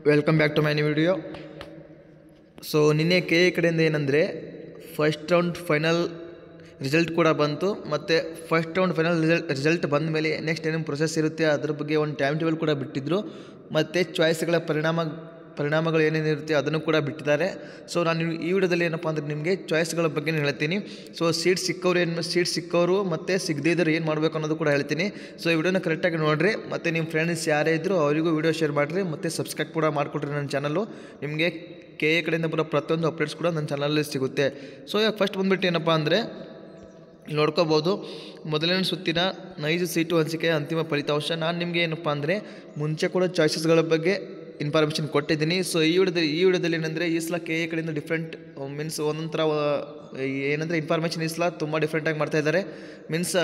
Welcome back to my new video. So ನಿನ್ನೆ K E ಕಡೆಯಿಂದ ಏನಂದರೆ ಫಸ್ಟ್ ರೌಂಡ್ ಫೈನಲ್ ರಿಸಲ್ಟ್ ಕೂಡ ಬಂತು. ಮತ್ತು ಫಸ್ಟ್ ರೌಂಡ್ ಫೈನಲ್ ರಿಸಲ್ಟ್ ಬಂದ ಮೇಲೆ ನೆಕ್ಸ್ಟ್ ಏನೇನು ಪ್ರೊಸೆಸ್ ಇರುತ್ತೆ ಅದ್ರ ಬಗ್ಗೆ ಒಂದು ಟೈಮ್ ಟೇಬಲ್ ಕೂಡ ಬಿಟ್ಟಿದ್ದರು. ಮತ್ತು ಚಾಯ್ಸ್ಗಳ ಪರಿಣಾಮಗಳು ಏನೇನಿರುತ್ತೆ ಅದನ್ನು ಕೂಡ ಬಿಟ್ಟಿದ್ದಾರೆ. ಸೊ ನಾನು ಈ ವಿಡಿಯೋದಲ್ಲಿ ಏನಪ್ಪ ಅಂದರೆ ನಿಮಗೆ ಚಾಯ್ಸ್ಗಳ ಬಗ್ಗೆ ಹೇಳ್ತೀನಿ. ಸೊ ಸೀಟ್ ಸಿಕ್ಕವರು ಮತ್ತು ಸಿಗದೇ ಇದ್ದರೆ ಏನು ಮಾಡಬೇಕು ಅನ್ನೋದು ಕೂಡ ಹೇಳ್ತೀನಿ. ಸೊ ಈ ವಿಡಿಯೋನ ಕರೆಕ್ಟಾಗಿ ನೋಡಿರಿ. ಮತ್ತು ನಿಮ್ಮ ಫ್ರೆಂಡ್ಸ್ ಯಾರೇ ಇದ್ದರೂ ಅವರಿಗೂ ವಿಡಿಯೋ ಶೇರ್ ಮಾಡಿರಿ ಮತ್ತು ಸಬ್ಸ್ಕ್ರೈಬ್ ಕೂಡ ಮಾಡಿಕೊಡ್ರಿ ನನ್ನ ಚಾನಲ್ಲು. ನಿಮಗೆ ಕೆ ಎ ಕಡೆಯಿಂದ ಬರೋ ಪ್ರತಿಯೊಂದು ಅಪ್ಡೇಟ್ಸ್ ಕೂಡ ನನ್ನ ಚಾನಲಲ್ಲಿ ಸಿಗುತ್ತೆ. ಸೊ ಇವಾಗ ಫಸ್ಟ್ ಬಂದುಬಿಟ್ಟು ಏನಪ್ಪ ಅಂದರೆ ನೋಡ್ಕೋಬೋದು, ಮೊದಲನೇ ಸುತ್ತಿನ ನೈಜ ಸೀಟು ಹಂಚಿಕೆಯ ಅಂತಿಮ ಫಲಿತಾಂಶ. ನಾನು ನಿಮಗೆ ಏನಪ್ಪ ಅಂದರೆ ಮುಂಚೆ ಕೂಡ ಚಾಯ್ಸಸ್ಗಳ ಬಗ್ಗೆ ಇನ್ಫಾರ್ಮೇಷನ್ ಕೊಟ್ಟಿದ್ದೀನಿ. ಸೊ ಈ ವಿಡಿಯೋದಲ್ಲಿ ಏನಂದರೆ ಈ ಸಲ ಕೆ ಎ ಕಡೆಯಿಂದ ಡಿಫ್ರೆಂಟ್ ಮೀನ್ಸ್ ಒಂದೊಂಥರ ಏನಂದರೆ ಇನ್ಫಾರ್ಮೇಷನ್ ಈ ಸಲ ತುಂಬ ಡಿಫ್ರೆಂಟಾಗಿ ಮಾಡ್ತಾಯಿದ್ದಾರೆ. ಮೀನ್ಸ್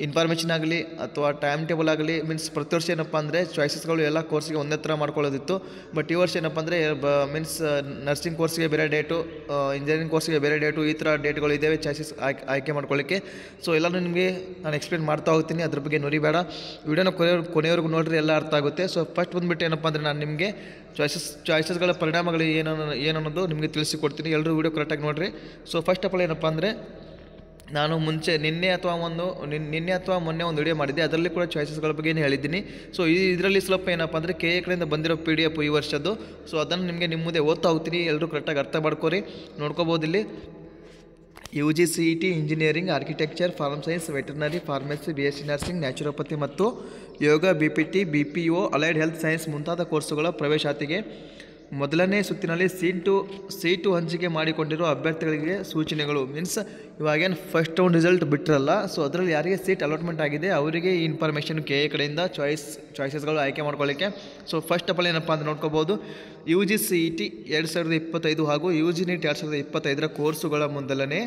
ಇನ್ಫಾರ್ಮೇಷನ್ ಆಗಲಿ ಅಥವಾ ಟೈಮ್ ಟೇಬಲ್ ಆಗಲಿ ಮೀನ್ಸ್ ಪ್ರತಿ ವರ್ಷ ಏನಪ್ಪ ಅಂದರೆ ಚಾಯ್ಸಸ್ಗಳು ಎಲ್ಲ ಕೋರ್ಸಿಗೆ ಒಂದೇ ಥರ ಮಾಡ್ಕೊಳ್ಳೋದಿತ್ತು. ಬಟ್ ಈ ವರ್ಷ ಏನಪ್ಪ ಅಂದರೆ ಮೀನ್ಸ್ ನರ್ಸಿಂಗ್ ಕೋರ್ಸ್ಗೆ ಬೇರೆ ಡೇಟು, ಇಂಜಿನಿಯರಿಂಗ್ ಕೋರ್ಸ್ಗೆ ಬೇರೆ ಡೇಟು, ಈ ಥರ ಡೇಟ್ಗಳು ಇದ್ದಾವೆ ಚಾಯ್ಸಸ್ ಆಯ್ಕೆ ಮಾಡ್ಕೊಳ್ಳಿಕ್ಕೆ. ಸೊ ಎಲ್ಲನೂ ನಿಮಗೆ ನಾನು ಎಕ್ಸ್ಪ್ಲೇನ್ ಮಾಡ್ತಾ ಹೋಗ್ತೀನಿ, ಅದ್ರ ಬಗ್ಗೆ ನುರಿಬೇಡ. ವಿಡಿಯೋನ ಕೊನೆಯವರೆಗೂ ನೋಡಿರಿ, ಎಲ್ಲ ಅರ್ಥ ಆಗುತ್ತೆ. ಸೊ ಫಸ್ಟ್ ಬಂದುಬಿಟ್ಟು ಏನಪ್ಪ ಅಂದರೆ ನಾನು ನಿಮಗೆ ಚಾಯ್ಸಸ್ಗಳ ಪರಿಣಾಮಗಳು ಏನನ್ನೋದು ನಿಮಗೆ ತಿಳಿಸಿಕೊಡ್ತೀನಿ. ಎಲ್ಲರೂ ವಿಡಿಯೋ ಕರೆಕ್ಟಾಗಿ ನೋಡಿರಿ. ಸೊ ಫಸ್ಟ್ ಆಫ್ ಆಲ್ ಏನಪ್ಪ ಅಂದರೆ ನಾನು ಮುಂಚೆ ನಿನ್ನೆ ಅಥವಾ ಮೊನ್ನೆ ಒಂದು ವಿಡಿಯೋ ಮಾಡಿದ್ದೆ, ಅದರಲ್ಲಿ ಕೂಡ ಚಾಯ್ಸಸ್ಗಳ ಬಗ್ಗೆ ಹೇಳಿದ್ದೀನಿ. ಸೊ ಇದರಲ್ಲಿ ಸ್ವಲ್ಪ ಏನಪ್ಪ ಅಂದರೆ ಕೆ ಎ ಕಡೆಯಿಂದ ಬಂದಿರೋ PDF ಈ ವರ್ಷದ್ದು. ಸೊ ಅದನ್ನು ನಿಮಗೆ ನಿಮ್ಮ ಮುಂದೆ ಓದ್ತಾ ಹೋಗ್ತೀನಿ, ಎಲ್ಲರೂ ಕರೆಕ್ಟಾಗಿ ಅರ್ಥ ಮಾಡ್ಕೋರಿ. ನೋಡ್ಕೋಬೋದು ಇಲ್ಲಿ UG CET engineering, architecture, farm science, veterinary, pharmacy, BSc nursing, naturopathy ಮತ್ತು ಯೋಗ, BPT, BPO, allied health science ಮುಂತಾದ ಕೋರ್ಸುಗಳ ಪ್ರವೇಶಾತಿಗೆ ಮೊದಲನೇ ಸುತ್ತಿನಲ್ಲಿ ಸೀಟು ಹಂಚಿಕೆ ಮಾಡಿಕೊಂಡಿರುವ ಅಭ್ಯರ್ಥಿಗಳಿಗೆ ಸೂಚನೆಗಳು. ಮೀನ್ಸ್ ಇವಾಗೇನು ಫಸ್ಟ್ ರೌಂಡ್ ರಿಸಲ್ಟ್ ಬಿಟ್ಟಿರಲ್ಲ, ಸೊ ಅದರಲ್ಲಿ ಯಾರಿಗೆ ಸೀಟ್ ಅಲಾಟ್ಮೆಂಟ್ ಆಗಿದೆ ಅವರಿಗೆ ಈ ಇನ್ಫಾರ್ಮೇಷನ್ ಕೆ ಎ ಕಡೆಯಿಂದ ಚಾಯ್ಸಸ್ಗಳು ಆಯ್ಕೆ ಮಾಡ್ಕೊಳ್ಳಿಕ್ಕೆ. ಸೊ ಫಸ್ಟ್ ಆಫ್ ಆಲ್ ಏನಪ್ಪ ಅಂತ ನೋಡ್ಕೋಬೋದು, UG CET 2025 ಹಾಗೂ UG NEET 2025 ಕೋರ್ಸುಗಳ ಮೊದಲನೇ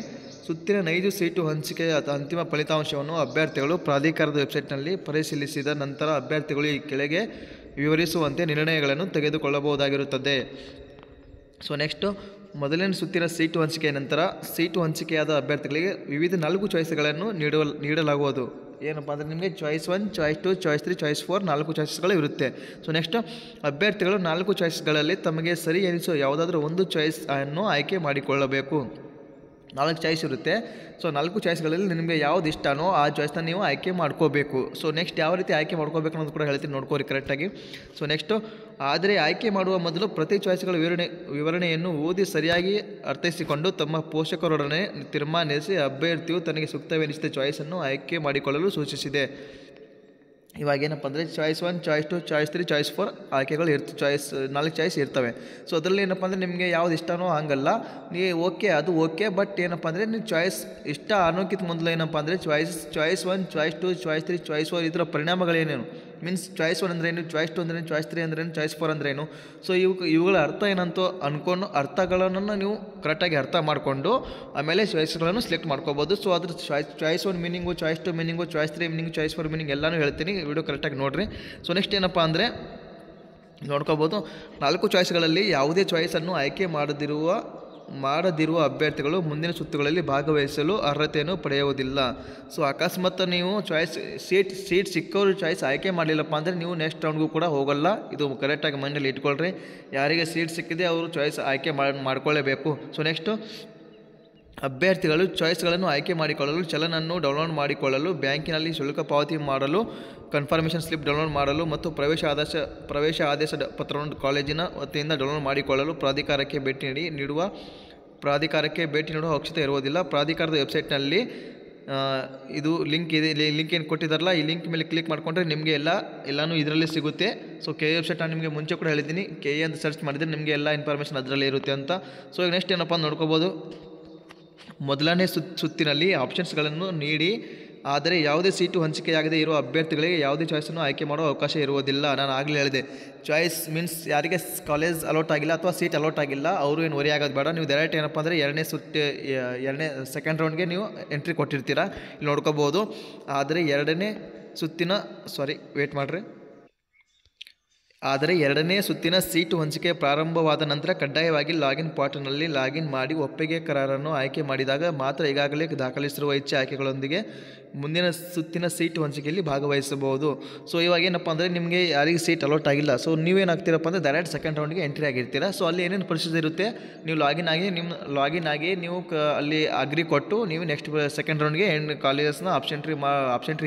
ಸುತ್ತಿನ ನೈಜ ಸೀಟು ಹಂಚಿಕೆಯ ಅಂತಿಮ ಫಲಿತಾಂಶವನ್ನು ಅಭ್ಯರ್ಥಿಗಳು ಪ್ರಾಧಿಕಾರದ ವೆಬ್ಸೈಟ್ನಲ್ಲಿ ಪರಿಶೀಲಿಸಿದ ನಂತರ ಅಭ್ಯರ್ಥಿಗಳು ಈ ಕೆಳಗೆ ವಿವರಿಸುವಂತೆ ನಿರ್ಣಯಗಳನ್ನು ತೆಗೆದುಕೊಳ್ಳಬಹುದಾಗಿರುತ್ತದೆ. ಸೊ ನೆಕ್ಸ್ಟು ಮೊದಲನೇ ಸುತ್ತಿನ ಸೀಟು ಹಂಚಿಕೆಯ ನಂತರ ಸೀಟು ಹಂಚಿಕೆಯಾದ ಅಭ್ಯರ್ಥಿಗಳಿಗೆ ವಿವಿಧ 4 ಚಾಯ್ಸ್ಗಳನ್ನು ನೀಡಲಾಗುವುದು. ಏನಪ್ಪ ಅಂದರೆ ನಿಮಗೆ ಚಾಯ್ಸ್ 1, ಚಾಯ್ಸ್ 2, ಚಾಯ್ಸ್ 3, ಚಾಯ್ಸ್ 4 4 ಚಾಯ್ಸ್ಗಳು ಇರುತ್ತೆ. ಸೊ ನೆಕ್ಸ್ಟ್ ಅಭ್ಯರ್ಥಿಗಳು 4 ಚಾಯ್ಸ್ಗಳಲ್ಲಿ ತಮಗೆ ಸರಿ ಎನಿಸೋ ಯಾವುದಾದ್ರೂ ಒಂದು ಚಾಯ್ಸ್ ಅನ್ನು ಆಯ್ಕೆ ಮಾಡಿಕೊಳ್ಳಬೇಕು. 4 ಚಾಯ್ಸ್ ಇರುತ್ತೆ. ಸೊ 4 ಚಾಯ್ಸ್ಗಳಲ್ಲಿ ನಿಮಗೆ ಯಾವ್ದು ಇಷ್ಟನೋ ಆ ಚಾಯ್ಸ್ನ ನೀವು ಆಯ್ಕೆ ಮಾಡ್ಕೋಬೇಕು. ಸೊ ನೆಕ್ಸ್ಟ್ ಯಾವ ರೀತಿ ಆಯ್ಕೆ ಮಾಡ್ಕೋಬೇಕು ಅನ್ನೋದು ಕೂಡ ಹೇಳ್ತೀನಿ, ನೋಡ್ಕೋರಿ ಕರೆಕ್ಟಾಗಿ. ಸೊ ನೆಕ್ಸ್ಟು ಆದರೆ ಆಯ್ಕೆ ಮಾಡುವ ಮೊದಲು ಪ್ರತಿ ಚಾಯ್ಸ್ಗಳ ವಿವರಣೆಯನ್ನು ಓದಿ ಸರಿಯಾಗಿ ಅರ್ಥೈಸಿಕೊಂಡು ತಮ್ಮ ಪೋಷಕರೊಡನೆ ತೀರ್ಮಾನಿಸಿ ಅಭ್ಯರ್ಥಿಯು ತನಗೆ ಸೂಕ್ತವೆನಿಸಿದ ಚಾಯ್ಸನ್ನು ಆಯ್ಕೆ ಮಾಡಿಕೊಳ್ಳಲು ಸೂಚಿಸಿದೆ. ಇವಾಗೇನಪ್ಪ ಅಂದರೆ ಚಾಯ್ಸ್ 1, ಚಾಯ್ಸ್ 2, ಚಾಯ್ಸ್ 3, ಚಾಯ್ಸ್ 4 ಆಯ್ಕೆಗಳು 4 ಚಾಯ್ಸ್ ಇರ್ತವೆ. ಸೊ ಅದರಲ್ಲಿ ಏನಪ್ಪ ಅಂದರೆ ನಿಮಗೆ ಯಾವ್ದು ಇಷ್ಟನೋ ಹಂಗಲ್ಲ, ನೀವು ಓಕೆ ಬಟ್ ಏನಪ್ಪ ಅಂದರೆ ನೀವು ಚಾಯ್ಸ್ ಇಷ್ಟ ಅನ್ನೋಕ್ಕಿಂತ ಮೊದಲು ಏನಪ್ಪ ಅಂದರೆ ಚಾಯ್ಸ್ 1, ಚಾಯ್ಸ್ 2, ಚಾಯ್ಸ್ 3, ಚಾಯ್ಸ್ 4 ಇದರ ಪರಿಣಾಮಗಳೇನೇನು, ಮೀನ್ಸ್ ಚಾಯ್ಸ್ 1 ಅಂದ್ರೇನು, ಚಾಯ್ಸ್ 2 ಅಂದ್ರೇನು, ಚಾಯ್ಸ್ 3 ಅಂದ್ರೇನು, ಚಾಯ್ಸ್ 4 ಅಂದ್ರೇನು. ಸೊ ಇವುಗಳ ಅರ್ಥ ಏನಂತೋ ಅಂದ್ಕೊಂಡು ಅರ್ಥಗಳನ್ನು ನೀವು ಕರೆಕ್ಟಾಗಿ ಅರ್ಥ ಮಾಡಿಕೊಂಡು ಆಮೇಲೆ ಚಾಯ್ಸ್ಗಳನ್ನು ಸೆಲೆಕ್ಟ್ ಮಾಡ್ಕೋಬೋದು. ಸೊ ಅದ್ರ choice 1 meaning, choice 2 meaning, choice 3 meaning, choice 4 meaning ಎಲ್ಲನೂ ಹೇಳ್ತೀನಿ, ವಿಡಿಯೋ ಕರೆಕ್ಟಾಗಿ ನೋಡಿರಿ. ಸೊ ನೆಕ್ಸ್ಟ್ ಏನಪ್ಪ ಅಂದರೆ ನೋಡ್ಕೋಬೋದು, 4 ಚಾಯ್ಸ್ಗಳಲ್ಲಿ ಯಾವುದೇ ಚಾಯ್ಸನ್ನು ಆಯ್ಕೆ ಮಾಡದಿರುವ ಅಭ್ಯರ್ಥಿಗಳು ಮುಂದಿನ ಸುತ್ತುಗಳಲ್ಲಿ ಭಾಗವಹಿಸಲು ಅರ್ಹತೆಯನ್ನು ಪಡೆಯುವುದಿಲ್ಲ. ಸೊ ಅಕಸ್ಮಾತ್ ನೀವು ಸೀಟ್ ಸಿಕ್ಕವರು ಚಾಯ್ಸ್ ಆಯ್ಕೆ ಮಾಡಲಿಲ್ಲಪ್ಪ ಅಂದರೆ ನೀವು ನೆಕ್ಸ್ಟ್ ರೌಂಡ್ಗೂ ಕೂಡ ಹೋಗಲ್ಲ. ಇದು ಕರೆಕ್ಟಾಗಿ ಮೈಂಡಲ್ಲಿ ಇಟ್ಕೊಳ್ರಿ. ಯಾರಿಗೆ ಸೀಟ್ ಸಿಕ್ಕಿದೆ ಅವರು ಚಾಯ್ಸ್ ಆಯ್ಕೆ ಮಾಡ್ಕೊಳ್ಳೇಬೇಕು. ಸೊ ನೆಕ್ಸ್ಟು ಅಭ್ಯರ್ಥಿಗಳು ಚಾಯ್ಸ್ಗಳನ್ನು ಆಯ್ಕೆ ಮಾಡಿಕೊಳ್ಳಲು ಚಲನನ್ನು ಡೌನ್ಲೋಡ್ ಮಾಡಿಕೊಳ್ಳಲು, ಬ್ಯಾಂಕಿನಲ್ಲಿ ಶುಲ್ಕ ಪಾವತಿ ಮಾಡಲು, ಕನ್ಫರ್ಮೇಷನ್ ಸ್ಲಿಪ್ ಡೌನ್ಲೋಡ್ ಮಾಡಲು ಮತ್ತು ಪ್ರವೇಶ ಆದೇಶ ಪತ್ರವನ್ನು ಕಾಲೇಜಿನ ವತಿಯಿಂದ ಡೌನ್ಲೋಡ್ ಮಾಡಿಕೊಳ್ಳಲು ಪ್ರಾಧಿಕಾರಕ್ಕೆ ಭೇಟಿ ನೀಡುವ ಅವಶ್ಯಕತೆ ಇರುವುದಿಲ್ಲ. ಪ್ರಾಧಿಕಾರದ ವೆಬ್ಸೈಟ್ನಲ್ಲಿ ಇದು ಲಿಂಕ್ ಇದೆ, ಲಿಂಕ್ ಏನು ಕೊಟ್ಟಿದ್ದಾರಲ್ಲ ಈ ಲಿಂಕ್ ಮೇಲೆ ಕ್ಲಿಕ್ ಮಾಡಿಕೊಂಡ್ರೆ ನಿಮಗೆ ಎಲ್ಲನೂ ಇದರಲ್ಲಿ ಸಿಗುತ್ತೆ. ಸೊ ಕೆ ಎ ವೆಬ್ಸೈಟ್ ನಾನು ನಿಮಗೆ ಮುಂಚೆ ಕೂಡ ಹೇಳಿದ್ದೀನಿ, KE ಅಂತ ಸರ್ಚ್ ಮಾಡಿದರೆ ನಿಮಗೆ ಎಲ್ಲ ಇನ್ಫಾರ್ಮೇಷನ್ ಅದರಲ್ಲೇ ಇರುತ್ತೆ ಅಂತ. ಸೊ ಈಗ ನೆಕ್ಸ್ಟ್ ಏನಪ್ಪ ನೋಡ್ಕೋಬೋದು, ಮೊದಲನೇ ಸುತ್ತಿನಲ್ಲಿ ಆಪ್ಷನ್ಸ್ಗಳನ್ನು ನೀಡಿ ಆದರೆ ಯಾವುದೇ ಸೀಟು ಹಂಚಿಕೆಯಾಗದೇ ಇರುವ ಅಭ್ಯರ್ಥಿಗಳಿಗೆ ಯಾವುದೇ ಚಾಯ್ಸನ್ನು ಆಯ್ಕೆ ಮಾಡುವ ಅವಕಾಶ ಇರುವುದಿಲ್ಲ. ನಾನು ಆಗಲೇ ಹೇಳಿದೆ, ಚಾಯ್ಸ್ ಮೀನ್ಸ್ ಯಾರಿಗೆ ಕಾಲೇಜ್ ಅಲೋಟ್ ಆಗಿಲ್ಲ ಅಥವಾ ಸೀಟ್ ಅಲೋಟ್ ಆಗಿಲ್ಲ ಅವರು ಏನು ವರಿ ಆಗೋದು ಬೇಡ. ನೀವು ಡೈರೆಕ್ಟ್ ಏನಪ್ಪ ಅಂದರೆ ಸೆಕೆಂಡ್ ರೌಂಡ್ಗೆ ನೀವು ಎಂಟ್ರಿ ಕೊಟ್ಟಿರ್ತೀರ, ಇಲ್ಲಿ ನೋಡ್ಕೋಬೋದು. ಆದರೆ ಎರಡನೇ ಸುತ್ತಿನ ಸೀಟು ಹಂಚಿಕೆ ಪ್ರಾರಂಭವಾದ ನಂತರ ಕಡ್ಡಾಯವಾಗಿ ಲಾಗಿನ್ ಪಾರ್ಟ್ನಲ್ಲಿ ಲಾಗಿನ್ ಮಾಡಿ ಒಪ್ಪಿಗೆ ಕರಾರನ್ನು ಆಯ್ಕೆ ಮಾಡಿದಾಗ ಮಾತ್ರ ಈಗಾಗಲೇ ದಾಖಲಿಸಿರುವ ಇಚ್ಛೆ ಆಯ್ಕೆಗಳೊಂದಿಗೆ ಮುಂದಿನ ಸುತ್ತಿನ ಸೀಟು ಹಂಚಿಕೆಯಲ್ಲಿ ಭಾಗವಹಿಸಬಹುದು. ಸೊ ಇವಾಗ ಏನಪ್ಪ ಅಂದರೆ ನಿಮಗೆ ಯಾರಿಗೆ ಸೀಟ್ ಅಲೋಟ್ ಆಗಿಲ್ಲ, ಸೊ ನೀವೇನಾಗ್ತೀರಪ್ಪ ಅಂದರೆ ಡೈರೆಕ್ಟ್ ಸೆಕೆಂಡ್ ರೌಂಡ್ಗೆ ಎಂಟ್ರಿ ಆಗಿರ್ತೀರ. ಸೊ ಅಲ್ಲಿ ಏನೇನು ಪ್ರೊಸೀಜರ್ ಇರುತ್ತೆ, ನೀವು ಲಾಗಿನ್ ಆಗಿ ನೀವು ಅಲ್ಲಿ ಅಗ್ರಿ ಕೊಟ್ಟು ನೀವು ನೆಕ್ಸ್ಟ್ ಸೆಕೆಂಡ್ ರೌಂಡ್ಗೆ ಕಾಲೇಜಸ್ನ ಆಪ್ಷನ್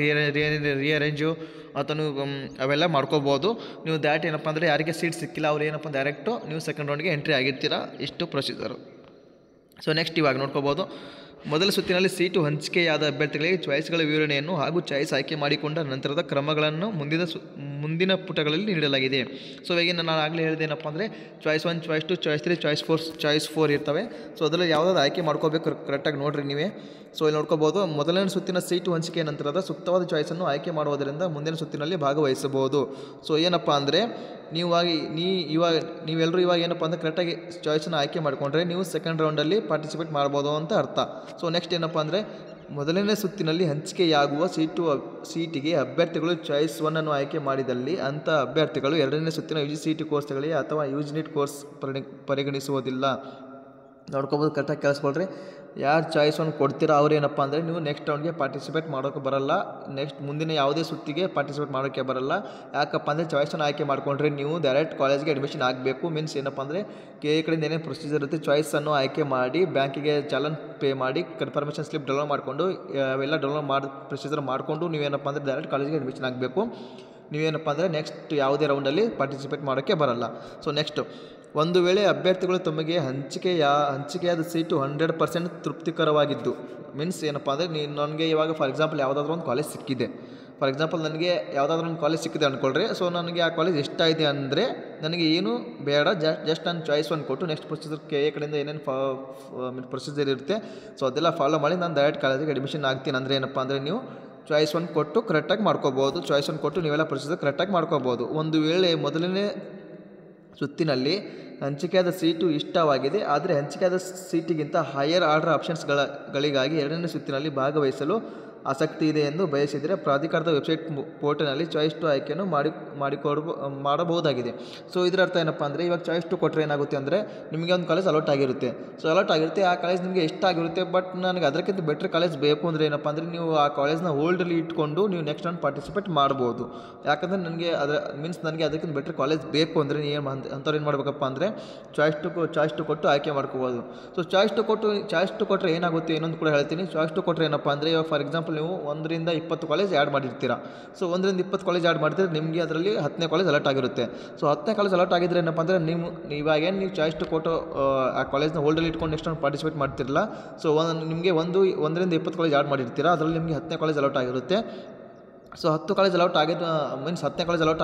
ರಿಅರೇಂಜು ಅಥವಾ ಅವೆಲ್ಲ ಮಾಡ್ಕೋಬೋದು. ನೀವು ದ್ಯಾಟ್ ಏನಪ್ಪ ಅಂದರೆ ಯಾರಿಗೆ ಸೀಟ್ ಸಿಕ್ಕಿಲ್ಲ ಅವ್ರು ಏನಪ್ಪ ಡೈರೆಕ್ಟು ನೀವು ಸೆಕೆಂಡ್ ರೌಂಡ್ಗೆ ಎಂಟ್ರಿ ಆಗಿರ್ತೀರ. ಇಷ್ಟು ಪ್ರೊಸೀಜರು. ಸೊ ನೆಕ್ಸ್ಟ್ ಇವಾಗ ನೋಡ್ಕೋಬೋದು, ಮೊದಲ ಸುತ್ತಿನಲ್ಲಿ ಸೀಟು ಹಂಚಿಕೆಯಾದ ಅಭ್ಯರ್ಥಿಗಳಿಗೆ ಚಾಯ್ಸ್ಗಳ ವಿವರಣೆಯನ್ನು ಹಾಗೂ ಚಾಯ್ಸ್ ಆಯ್ಕೆ ಮಾಡಿಕೊಂಡ ನಂತರದ ಕ್ರಮಗಳನ್ನು ಮುಂದಿನ ಪುಟಗಳಲ್ಲಿ ನೀಡಲಾಗಿದೆ. ಸೊ ಈಗ ನಾನು ಆಗಲೇ ಹೇಳಿದೆ ಏನಪ್ಪ ಅಂದರೆ ಚಾಯ್ಸ್ 1, ಚಾಯ್ಸ್ 2, ಚಾಯ್ಸ್ 3, ಚಾಯ್ಸ್ 4 ಇರ್ತವೆ. ಸೊ ಅದರಲ್ಲಿ ಯಾವುದಾದ್ರು ಆಯ್ಕೆ ಮಾಡ್ಕೋಬೇಕು, ಕರೆಕ್ಟಾಗಿ ನೋಡಿರಿ ನೀವೇ. ಸೊ ಇಲ್ಲಿ ನೋಡ್ಕೋಬೋದು, ಮೊದಲನೇ ಸುತ್ತಿನ ಸೀಟು ಹಂಚಿಕೆಯ ನಂತರದ ಸೂಕ್ತವಾದ ಚಾಯ್ಸನ್ನು ಆಯ್ಕೆ ಮಾಡುವುದರಿಂದ ಮುಂದಿನ ಸುತ್ತಿನಲ್ಲಿ ಭಾಗವಹಿಸಬಹುದು. ಸೊ ಏನಪ್ಪ ಅಂದರೆ ನೀವೆಲ್ಲರೂ ಇವಾಗ ಏನಪ್ಪ ಅಂದರೆ ಕರೆಕ್ಟಾಗಿ ಚಾಯ್ಸನ್ನು ಆಯ್ಕೆ ಮಾಡಿಕೊಂಡ್ರೆ ನೀವು ಸೆಕೆಂಡ್ ರೌಂಡಲ್ಲಿ ಪಾರ್ಟಿಸಿಪೇಟ್ ಮಾಡ್ಬೋದು ಅಂತ ಅರ್ಥ. ಸೊ ನೆಕ್ಸ್ಟ್ ಏನಪ್ಪ ಅಂದರೆ ಮೊದಲನೇ ಸುತ್ತಿನಲ್ಲಿ ಹಂಚಿಕೆಯಾಗುವ ಸೀಟಿಗೆ ಅಭ್ಯರ್ಥಿಗಳು ಚಾಯ್ಸ್ 1 ಆಯ್ಕೆ ಮಾಡಿದಲ್ಲಿ ಅಂಥ ಅಭ್ಯರ್ಥಿಗಳು ಎರಡನೇ ಸುತ್ತಿನ UGCET ಕೋರ್ಸ್ಗಳಿಗೆ ಅಥವಾ UGNET ಕೋರ್ಸ್ ಪರಿಗಣಿಸುವುದಿಲ್ಲ. ನೋಡ್ಕೋಬೋದು, ಕರೆಕ್ಟಾಗಿ ಕೇಳಿಸ್ಕೊಳ್ರಿ. ಯಾರು ಚಾಯ್ಸ್ 1 ಕೊಡ್ತೀರಾ ಅವ್ರೇನಪ್ಪ ಅಂದರೆ ನೀವು ನೆಕ್ಸ್ಟ್ ರೌಂಡ್ಗೆ ಪಾರ್ಟಿಸಿಪೇಟ್ ಮಾಡೋಕ್ಕೆ ಬರಲ್ಲ, ನೆಕ್ಸ್ಟ್ ಮುಂದಿನ ಯಾವುದೇ ಸುತ್ತಿಗೆ ಪಾರ್ಟಿಸಿಪೇಟ್ ಮಾಡೋಕ್ಕೆ ಬರಲ್ಲ. ಯಾಕಪ್ಪ ಅಂದರೆ ಚಾಯ್ಸ್ 1 ಆಯ್ಕೆ ಮಾಡ್ಕೊಂಡ್ರೆ ನೀವು ಡೈರೆಕ್ಟ್ ಕಾಲೇಜ್ಗೆ ಅಡ್ಮಿಷನ್ ಆಗಬೇಕು. ಮೀನ್ಸ್ ಏನಪ್ಪ ಅಂದರೆ ಕಡೆಯಿಂದ ಏನೇನು ಪ್ರೊಸೀಜರ್ ಇರುತ್ತೆ, ಚಾಯ್ಸನ್ನು ಆಯ್ಕೆ ಮಾಡಿ ಬ್ಯಾಂಕಿಗೆ ಚಾಲನ್ ಪೇ ಮಾಡಿ ಕನ್ಫರ್ಮೇಷನ್ ಸ್ಲಿಪ್ ಡೌನ್ಲೋಡ್ ಮಾಡಿಕೊಂಡು ಅವೆಲ್ಲ ಡೌನ್ಲೋಡ್ ಪ್ರೊಸೀಜರ್ ಮಾಡಿಕೊಂಡು ನೀವೇನಪ್ಪ ಅಂದರೆ ಡೈರೆಕ್ಟ್ ಕಾಲೇಜ್ಗೆ ಅಡ್ಮಿಷನ್ ಆಗಬೇಕು. ನೀವೇನಪ್ಪ ಅಂದರೆ ನೆಕ್ಸ್ಟ್ ಯಾವುದೇ ರೌಂಡಲ್ಲಿ ಪಾರ್ಟಿಸಿಪೇಟ್ ಮಾಡೋಕ್ಕೆ ಬರಲ್ಲ. ಸೊ ನೆಕ್ಸ್ಟು, ಒಂದು ವೇಳೆ ಅಭ್ಯರ್ಥಿಗಳು ತಮಗೆ ಹಂಚಿಕೆಯಾದ ಸೀಟು 100% ತೃಪ್ತಿಕರವಾಗಿದ್ದು, ಮೀನ್ಸ್ ಏನಪ್ಪ ಅಂದರೆ ನನಗೆ ಇವಾಗ ಫಾರ್ ಎಕ್ಸಾಂಪಲ್ ಯಾವುದಾದ್ರೂ ಒಂದು ಕಾಲೇಜ್ ಸಿಕ್ಕಿದೆ, ನನಗೆ ಯಾವುದಾದ್ರೂ ಒಂದು ಕಾಲೇಜ್ ಸಿಕ್ಕಿದೆ ಅಂದ್ಕೊಳ್ರಿ. ಸೊ ನನಗೆ ಆ ಕಾಲೇಜ್ ಇಷ್ಟ ಇದೆ ಅಂದರೆ ನನಗೆ ಏನು ಬೇಡ, ಜಸ್ಟ್ ನಾನು ಚಾಯ್ಸ್ 1 ಕೊಟ್ಟು ನೆಕ್ಸ್ಟ್ ಪ್ರೊಸೀಜರ್ ಕಡೆಯಿಂದ ಏನೇನು ಪ್ರೊಸೀಜರ್ ಇರುತ್ತೆ ಸೊ ಅದೆಲ್ಲ ಫಾಲೋ ಮಾಡಿ ನಾನು ಡೈರೆಕ್ಟ್ ಕಾಲೇಜಿಗೆ ಅಡ್ಮಿಷನ್ ಆಗ್ತೀನಿ. ಅಂದರೆ ಏನಪ್ಪ ಅಂದರೆ ನೀವು ಚಾಯ್ಸ್ 1 ಕೊಟ್ಟು ಕರೆಕ್ಟಾಗಿ ಮಾಡ್ಕೋಬೋದು. ಚಾಯ್ಸ್ 1 ಕೊಟ್ಟು ನೀವೆಲ್ಲ ಪ್ರೊಸೀಜರ್ ಕರೆಕ್ಟಾಗಿ ಮಾಡ್ಕೋಬೋದು. ಒಂದು ವೇಳೆ ಮೊದಲನೇ ಸುತ್ತಿನಲ್ಲಿ ಹಂಚಿಕೆಯಾದ ಸೀಟು ಇಷ್ಟವಾಗಿದೆ ಆದರೆ ಹಂಚಿಕೆಯಾದ ಸೀಟಿಗಿಂತ ಹೈಯರ್ ಆರ್ಡರ್ ಆಪ್ಷನ್ಸ್ಗಳಿಗಾಗಿ ಎರಡನೇ ಸುತ್ತಿನಲ್ಲಿ ಭಾಗವಹಿಸಲು ಆಸಕ್ತಿ ಇದೆ ಎಂದು ಬಯಸಿದರೆ ಪ್ರಾಧಿಕಾರದ ವೆಬ್ಸೈಟ್ ಪೋರ್ಟಲ್ನಲ್ಲಿ ಚಾಯ್ಸ್ 2 ಆಯ್ಕೆಯನ್ನು ಮಾಡಬಹುದಾಗಿದೆ. ಸೊ ಇದರ ಅರ್ಥ ಏನಪ್ಪ ಅಂದರೆ ಇವಾಗ ಚಾಯ್ಸ್ 2 ಕೊಟ್ಟರೆ ಏನಾಗುತ್ತೆ ಅಂದರೆ ನಿಮಗೆ ಒಂದು ಕಾಲೇಜ್ ಅಲಾಟ್ ಆಗಿರುತ್ತೆ. ಸೊ ಅಲಾಟ್ ಆಗಿರುತ್ತೆ, ಆ ಕಾಲೇಜ್ ನಿಮಗೆ ಇಷ್ಟ ಆಗಿರುತ್ತೆ, ಬಟ್ ನನಗೆ ಅದಕ್ಕಿಂತ ಬೆಟ್ರ್ ಕಾಲೇಜ್ ಬೇಕು ಅಂದರೆ ಏನಪ್ಪ ಅಂದರೆ ನೀವು ಆ ಕಾಲೇಜ್ನ ಹೋಲ್ಡಲ್ಲಿ ಇಟ್ಕೊಂಡು ನೀವು ನೆಕ್ಸ್ಟ್ ರೌಂಡ್ ಪಾರ್ಟಿಸಿಪೇಟ್ ಮಾಡ್ಬೋದು. ಯಾಕಂದರೆ ನನಗೆ ನನಗೆ ಅದಕ್ಕಿಂತ ಬೆಟ್ರ್ ಕಾಲೇಜ್ ಬೇಕು ಅಂದರೆ ನೀವು ಅಂಥವ್ರು ಏನು ಮಾಡಬೇಕಪ್ಪ ಅಂದರೆ ಚಾಯ್ಸ್ 2 ಕೊಟ್ಟು ಆಯ್ಕೆ ಮಾಡ್ಕೋಬೋದು. ಸೊ ಚಾಯ್ಸ್ 2 ಕೊಟ್ಟರೆ ಏನಾಗುತ್ತೆ ಇನ್ನೊಂದು ಕೂಡ ಹೇಳ್ತೀನಿ. ಚಾಯ್ಸ್ 2 ಕೊಟ್ಟರೆ ಏನಪ್ಪ ಅಂದರೆ ಇವಾಗ ಫಾರ್ ಎಕ್ಸಾಂಪಲ್ ನೀವು 1ರಿಂದ 20 ಕಾಲೇಜ್ ಆ್ಯಡ್ ಮಾಡಿರ್ತೀರ. ಸೊ 1ರಿಂದ 20 ಕಾಲೇಜ್ ಆ್ಯಡ್ ಮಾಡಿದ್ರೆ ನಿಮಗೆ ಅದರಲ್ಲಿ 10ನೇ ಕಾಲೇಜ್ ಅಲಾಟ್ ಆಗಿರುತ್ತೆ. ಸೊ 10ನೇ ಕಾಲೇಜ್ ಅಲಾಟ್ ಆಗಿದ್ರೆ ಏನಪ್ಪ ಅಂದರೆ ಇವಾಗೇನು ನೀವು ಚಾಯ್ಸ್ 2 ಕೊಟ್ಟು ಆ ಕಾಲೇಜ್ನ ಹೋಲ್ಡಲ್ಲಿ ಇಟ್ಕೊಂಡು ನೆಕ್ಸ್ಟ್ ಒಂದು ಪಾರ್ಟಿಸಿಪೇಟ್ ಮಾಡ್ತಿರಲ್ಲ. ಸೊ ನಿಮಗೆ 1ರಿಂದ 20 ಕಾಲೇಜ್ ಆ್ಯಡ್ ಮಾಡಿರ್ತೀರ, ಅದರಲ್ಲಿ ನಿಮಗೆ 10ನೇ ಕಾಲೇಜ್ ಅಲಾಟ್ ಆಗಿರುತ್ತೆ. ಸೊ 10 ಕಾಲೇಜ್ ಅಲಾಟ್ ಆಗಿದ್ದು ಮೀನ್ಸ್ 10ನೇ ಕಾಲೇಜ್ ಅಲಾಟ್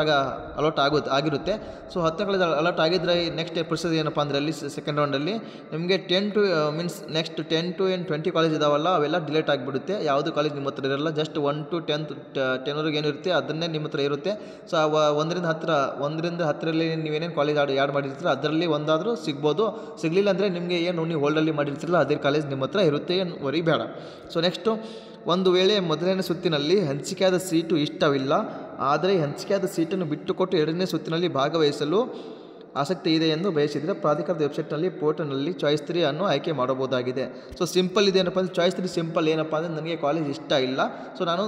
ಆಗಿರುತ್ತೆ. ಸೊ 10ನೇ ಕಾಲೇಜ್ ಅಲಾಟ್ ಆಗಿದ್ದರೆ ನೆಕ್ಸ್ಟ್ ಪ್ರೊಸೀಜರ್ ಏನಪ್ಪ ಅಂದರೆ ಅಲ್ಲಿ ಸೆಕೆಂಡ್ ರೌಂಡಲ್ಲಿ ನಿಮಗೆ 10 to 20 ಕಾಲೇಜ್ ಇದಾವಲ್ಲ ಅವೆಲ್ಲ ಡಿಲೇಟ್ ಆಗಿಬಿಡುತ್ತೆ. ಯಾವುದು ಕಾಲೇಜ್ ನಿಮ್ಮ ಹತ್ರ ಇರಲ್ಲ, ಜಸ್ಟ್ 1 to 10ವರೆಗೆ ಏನಿರುತ್ತೆ ಅದನ್ನೇ ನಿಮ್ಮ ಹತ್ರ ಇರುತ್ತೆ. ಸೊ 1ರಿಂದ 10ರಲ್ಲಿ ನೀವೇನೇನು ಕಾಲೇಜ್ ಆ್ಯಡ್ ಮಾಡಿರ್ತೀರ ಅದರಲ್ಲಿ ಒಂದಾದರೂ ಸಿಗ್ಬೋದು. ಸಿಗಲಿಲ್ಲ ಅಂದರೆ ನಿಮಗೆ ಏನು ನೀವು ಹೋಲ್ಡಲ್ಲಿ ಮಾಡಿರ್ತೀರಲ್ಲ ಅದೇ ಕಾಲೇಜ್ ನಿಮ್ಮ ಹತ್ರ ಇರುತ್ತೆ, ಏನು ವರಿ ಬೇಡ. ಸೊ ನೆಕ್ಸ್ಟು, ಒಂದು ವೇಳೆ ಮೊದಲನೇ ಸುತ್ತಿನಲ್ಲಿ ಹಂಚಿಕೆಯಾದ ಸೀಟು ಇಷ್ಟವಿಲ್ಲ ಆದರೆ ಹಂಚಿಕೆಯಾದ ಸೀಟನ್ನು ಬಿಟ್ಟುಕೊಟ್ಟು ಎರಡನೇ ಸುತ್ತಿನಲ್ಲಿ ಭಾಗವಹಿಸಲು ಆಸಕ್ತಿ ಇದೆ ಎಂದು ಬಯಸಿದರೆ ಪ್ರಾಧಿಕಾರದ ವೆಬ್ಸೈಟ್ನಲ್ಲಿ ಪೋರ್ಟಲ್ನಲ್ಲಿ ಚಾಯ್ಸ್ 3 ಅನ್ನು ಆಯ್ಕೆ ಮಾಡಬಹುದಾಗಿದೆ. ಸೊ ಸಿಂಪಲ್ ಇದೆ ಏನಪ್ಪ ಅಂದರೆ ಚಾಯ್ಸ್ 3 ಸಿಂಪಲ್ ಏನಪ್ಪ ಅಂದರೆ ನನಗೆ ಕಾಲೇಜ್ ಇಷ್ಟ ಇಲ್ಲ, ಸೊ ನಾನು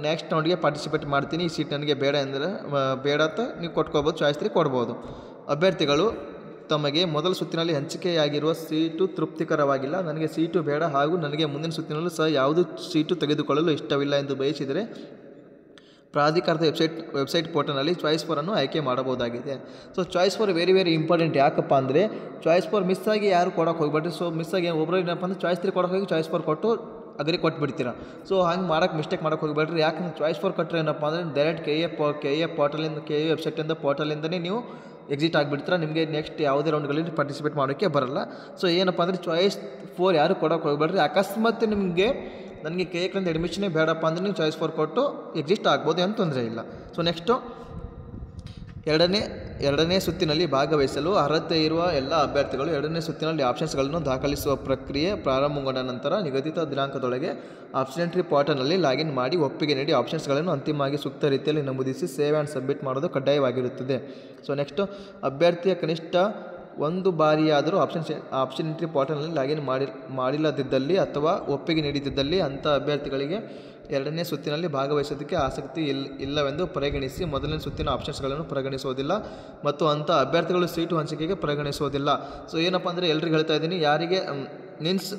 ನೆಕ್ಸ್ಟ್ ರೌಂಡ್ಗೆ ಪಾರ್ಟಿಸಿಪೇಟ್ ಮಾಡ್ತೀನಿ, ಈ ಸೀಟ್ ನನಗೆ ಬೇಡ ಅಂದರೆ ಬೇಡ ಅಂತ ನೀವು ಕೊಟ್ಕೋಬೋದು, ಚಾಯ್ಸ್ 3 ಕೊಡ್ಬೋದು. ಅಭ್ಯರ್ಥಿಗಳು ತಮಗೆ ಮೊದಲ ಸುತ್ತಿನಲ್ಲಿ ಹಂಚಿಕೆಯಾಗಿರುವ ಸೀಟು ತೃಪ್ತಿಕರವಾಗಿಲ್ಲ, ನನಗೆ ಸೀಟು ಬೇಡ ಹಾಗೂ ನನಗೆ ಮುಂದಿನ ಸುತ್ತಿನಲ್ಲೂ ಸಹ ಯಾವುದೇ ಸೀಟು ತೆಗೆದುಕೊಳ್ಳಲು ಇಷ್ಟವಿಲ್ಲ ಎಂದು ಬಯಸಿದರೆ ಪ್ರಾಧಿಕಾರದ ವೆಬ್ಸೈಟ್ ಪೋರ್ಟಲ್ನಲ್ಲಿ ಚಾಯ್ಸ್ 4 ಅನ್ನು ಆಯ್ಕೆ ಮಾಡಬಹುದಾಗಿದೆ. So choice 4 very important. ಯಾಕಪ್ಪ ಅಂದರೆ ಚಾಯ್ಸ್ 4 ಮಿಸ್ ಆಗಿ ಯಾರು ಕೊಡೋಕೆ ಹೋಗ್ಬೇಡ್ರಿ. ಸೊ ಮಿಸ್ ಆಗಿ ಒಬ್ಬರು ಏನಪ್ಪ ಅಂದರೆ ಚಾಯ್ಸ್ 3 ಕೊಡೋಕೆ ಹೋಗಿ ಚಾಯ್ಸ್ 4 ಕೊಟ್ಟು ಅಗ್ರಿ ಕೊಟ್ಬಿಡ್ತೀರ. ಸೊ ಹಂಗೆ ಮಿಸ್ಟೇಕ್ ಮಾಡೋಕೆ ಹೋಗ್ಬೇಡ್ರಿ. ಯಾಕಂದ್ರೆ ಚಾಯ್ಸ್ 4 ಕೊಟ್ಟರೆ ಏನಪ್ಪ ಅಂದರೆ ಡೈರೆಕ್ಟ್ KE ವೆಬ್ಸೈಟಿಂದ ಪೋರ್ಟಲಿಂದನೇ ನೀವು ಎಕ್ಸಿಟ್ ಆಗಿಬಿಡ್ತೀರ, ನಿಮಗೆ ನೆಕ್ಸ್ಟ್ ಯಾವುದೇ ರೌಂಡ್ಗಳಲ್ಲಿ ಪಾರ್ಟಿಸಿಪೇಟ್ ಮಾಡೋಕ್ಕೆ ಬರಲ್ಲ. ಸೊ ಏನಪ್ಪ ಅಂದರೆ ಚಾಯ್ಸ್ 4 ಯಾರು ಕೊಡೋಕೆ ಹೋಗ್ಬೇಡ್ರಿ. ಅಕಸ್ಮಾತ್ ನಿಮಗೆ ನನಗೆ KE ಕಡೆಯಿಂದ ಅಡ್ಮಿಷನೇ ಬೇಡಪ್ಪ ಅಂದರೆ ನೀವು ಚಾಯ್ಸ್ 4 ಕೊಟ್ಟು ಎಕ್ಸಿಸ್ಟ್ ಆಗ್ಬೋದು, ಏನು ತೊಂದರೆ ಇಲ್ಲ. ಸೊ ನೆಕ್ಸ್ಟು, ಎರಡನೇ ಸುತ್ತಿನಲ್ಲಿ ಭಾಗವಹಿಸಲು ಅರ್ಹತೆ ಇರುವ ಎಲ್ಲ ಅಭ್ಯರ್ಥಿಗಳು ಎರಡನೇ ಸುತ್ತಿನಲ್ಲಿ ಆಪ್ಷನ್ಸ್ಗಳನ್ನು ದಾಖಲಿಸುವ ಪ್ರಕ್ರಿಯೆ ಪ್ರಾರಂಭಗೊಂಡ ನಂತರ ನಿಗದಿತ ದಿನಾಂಕದೊಳಗೆ ಆಪ್ಷನ್ಟ್ರಿ ಪೋರ್ಟಲ್ನಲ್ಲಿ ಲಾಗಿನ್ ಮಾಡಿ ಒಪ್ಪಿಗೆ ನೀಡಿ ಆಪ್ಷನ್ಸ್ಗಳನ್ನು ಅಂತಿಮವಾಗಿ ಸೂಕ್ತ ರೀತಿಯಲ್ಲಿ ನಮೂದಿಸಿ ಸೇವ್ ಆ್ಯಂಡ್ ಸಬ್ಮಿಟ್ ಮಾಡೋದು ಕಡ್ಡಾಯವಾಗಿರುತ್ತದೆ. ಸೊ ನೆಕ್ಸ್ಟು, ಅಭ್ಯರ್ಥಿಯ ಕನಿಷ್ಠ ಒಂದು ಬಾರಿಯಾದರೂ ಆಪ್ಷನ್ ಎಂಟ್ರಿ ಪೋರ್ಟಲ್ನಲ್ಲಿ ಲಾಗಿನ್ ಮಾಡಿಲ್ಲದಿದ್ದಲ್ಲಿ ಅಥವಾ ಒಪ್ಪಿಗೆ ನೀಡಿದ್ದಲ್ಲಿ ಅಂಥ ಅಭ್ಯರ್ಥಿಗಳಿಗೆ ಎರಡನೇ ಸುತ್ತಿನಲ್ಲಿ ಭಾಗವಹಿಸೋದಕ್ಕೆ ಆಸಕ್ತಿ ಇಲ್ಲವೆಂದು ಪರಿಗಣಿಸಿ ಮೊದಲನೇ ಸುತ್ತಿನ ಆಪ್ಷನ್ಸ್ಗಳನ್ನು ಪರಿಗಣಿಸುವುದಿಲ್ಲ ಮತ್ತು ಅಂಥ ಅಭ್ಯರ್ಥಿಗಳು ಸೀಟು ಹಂಚಿಕೆಗೆ ಪರಿಗಣಿಸುವುದಿಲ್ಲ. ಸೊ ಏನಪ್ಪ ಅಂದರೆ ಎಲ್ರಿಗೂ ಹೇಳ್ತಾ ಇದ್ದೀನಿ, ಯಾರಿಗೆ ಮೀನ್ಸ್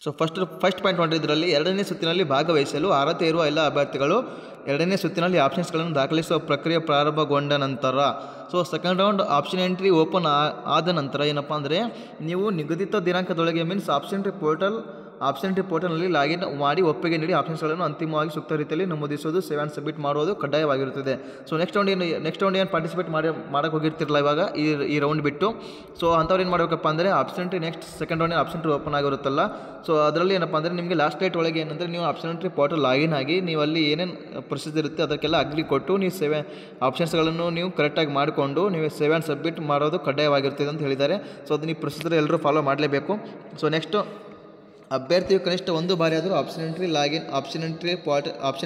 ಸೊ ಫಸ್ಟ್ ಪಾಯಿಂಟ್ ನೋಡಿದ್ರಲ್ಲಿ ಎರಡನೇ ಸುತ್ತಿನಲ್ಲಿ ಭಾಗವಹಿಸಲು ಅರ್ಹತೆ ಇರುವ ಎಲ್ಲ ಅಭ್ಯರ್ಥಿಗಳು ಎರಡನೇ ಸುತ್ತಿನಲ್ಲಿ ಆಪ್ಷನ್ಸ್ಗಳನ್ನು ದಾಖಲಿಸುವ ಪ್ರಕ್ರಿಯೆ ಪ್ರಾರಂಭಗೊಂಡ ನಂತರ, so second round option entry open ಆದ ನಂತರ ಏನಪ್ಪ ಅಂದರೆ ನೀವು ನಿಗದಿತ ದಿನಾಂಕದೊಳಗೆ ಮೀನ್ಸ್ ಆಪ್ಷನ್ ಎಂಟ್ರಿ ಪೋರ್ಟಲ್ನಲ್ಲಿ ಲಾಗಿನ್ ಮಾಡಿ ಒಪ್ಪಿಗೆ ನೀಡಿ ಆಪ್ಷನ್ಸ್ಗಳನ್ನು ಅಂತಿಮವಾಗಿ ಸೂಕ್ತ ರೀತಿಯಲ್ಲಿ ನಮೂದಿಸೋದು, ಸೇವ್ ಆ್ಯಂಡ್ ಸಬ್ಮಿಟ್ ಮಾಡೋದು ಕಡ್ಡಾಯವಾಗಿರುತ್ತದೆ. ಸೊ ನೆಕ್ಸ್ಟ್ ರೌಂಡ್ ಏನು ಪಾರ್ಟಿಸಿಪೇಟ್ ಮಾಡೋಕ್ಕೆ ಹೋಗಿರ್ತಿರಲ್ಲ ಇವಾಗ ಈ ರೌಂಡ್ ಬಿಟ್ಟು, ಸೊ ಅಂಥವ್ರು ಏನು ಮಾಡಬೇಕಪ್ಪ ಅಂದರೆ option entry next second round option entry open ಆಗಿರುತ್ತಲ್ಲ, ಸೊ ಅದರಲ್ಲಿ ಏನಪ್ಪ ಅಂದರೆ ನಿಮಗೆ ಲಾಸ್ಟ್ ಡೇಟ್ ಒಳಗೆ ಏನಂದರೆ ನೀವು ಆಪ್ಷನ್ ಎಂಟ್ರಿ ಪೋರ್ಟಲ್ ಲಾಗಿನ್ ಆಗಿ ನೀವು ಅಲ್ಲಿ ಏನೇನು ಪ್ರೊಸೀಜರ್ ಇರುತ್ತೆ ಅದಕ್ಕೆಲ್ಲ ಅಗ್ರಿ ಕೊಟ್ಟು ನೀವು ಆಪ್ಷನ್ಸ್ಗಳನ್ನು ನೀವು ಕರೆಕ್ಟಾಗಿ ಮಾಡಿಕೊಂಡು ನೀವು ಸೇವ್ ಆ್ಯಂಡ್ ಸಬ್ಮಿಟ್ ಮಾಡೋದು ಕಡ್ಡಾಯವಾಗಿರ್ತದೆ ಅಂತ ಹೇಳಿದ್ದಾರೆ. ಸೊ ಅದನ್ನ ಈ ಪ್ರೊಸೀಜರ್ ಎಲ್ಲರೂ ಫಾಲೋ ಮಾಡಲೇಬೇಕು. ಸೊ ನೆಕ್ಸ್ಟು ಅಭ್ಯರ್ಥಿಯು ಕನಿಷ್ಠ ಒಂದು ಬಾರಿ ಆದರೂ ಆಪ್ಷನ್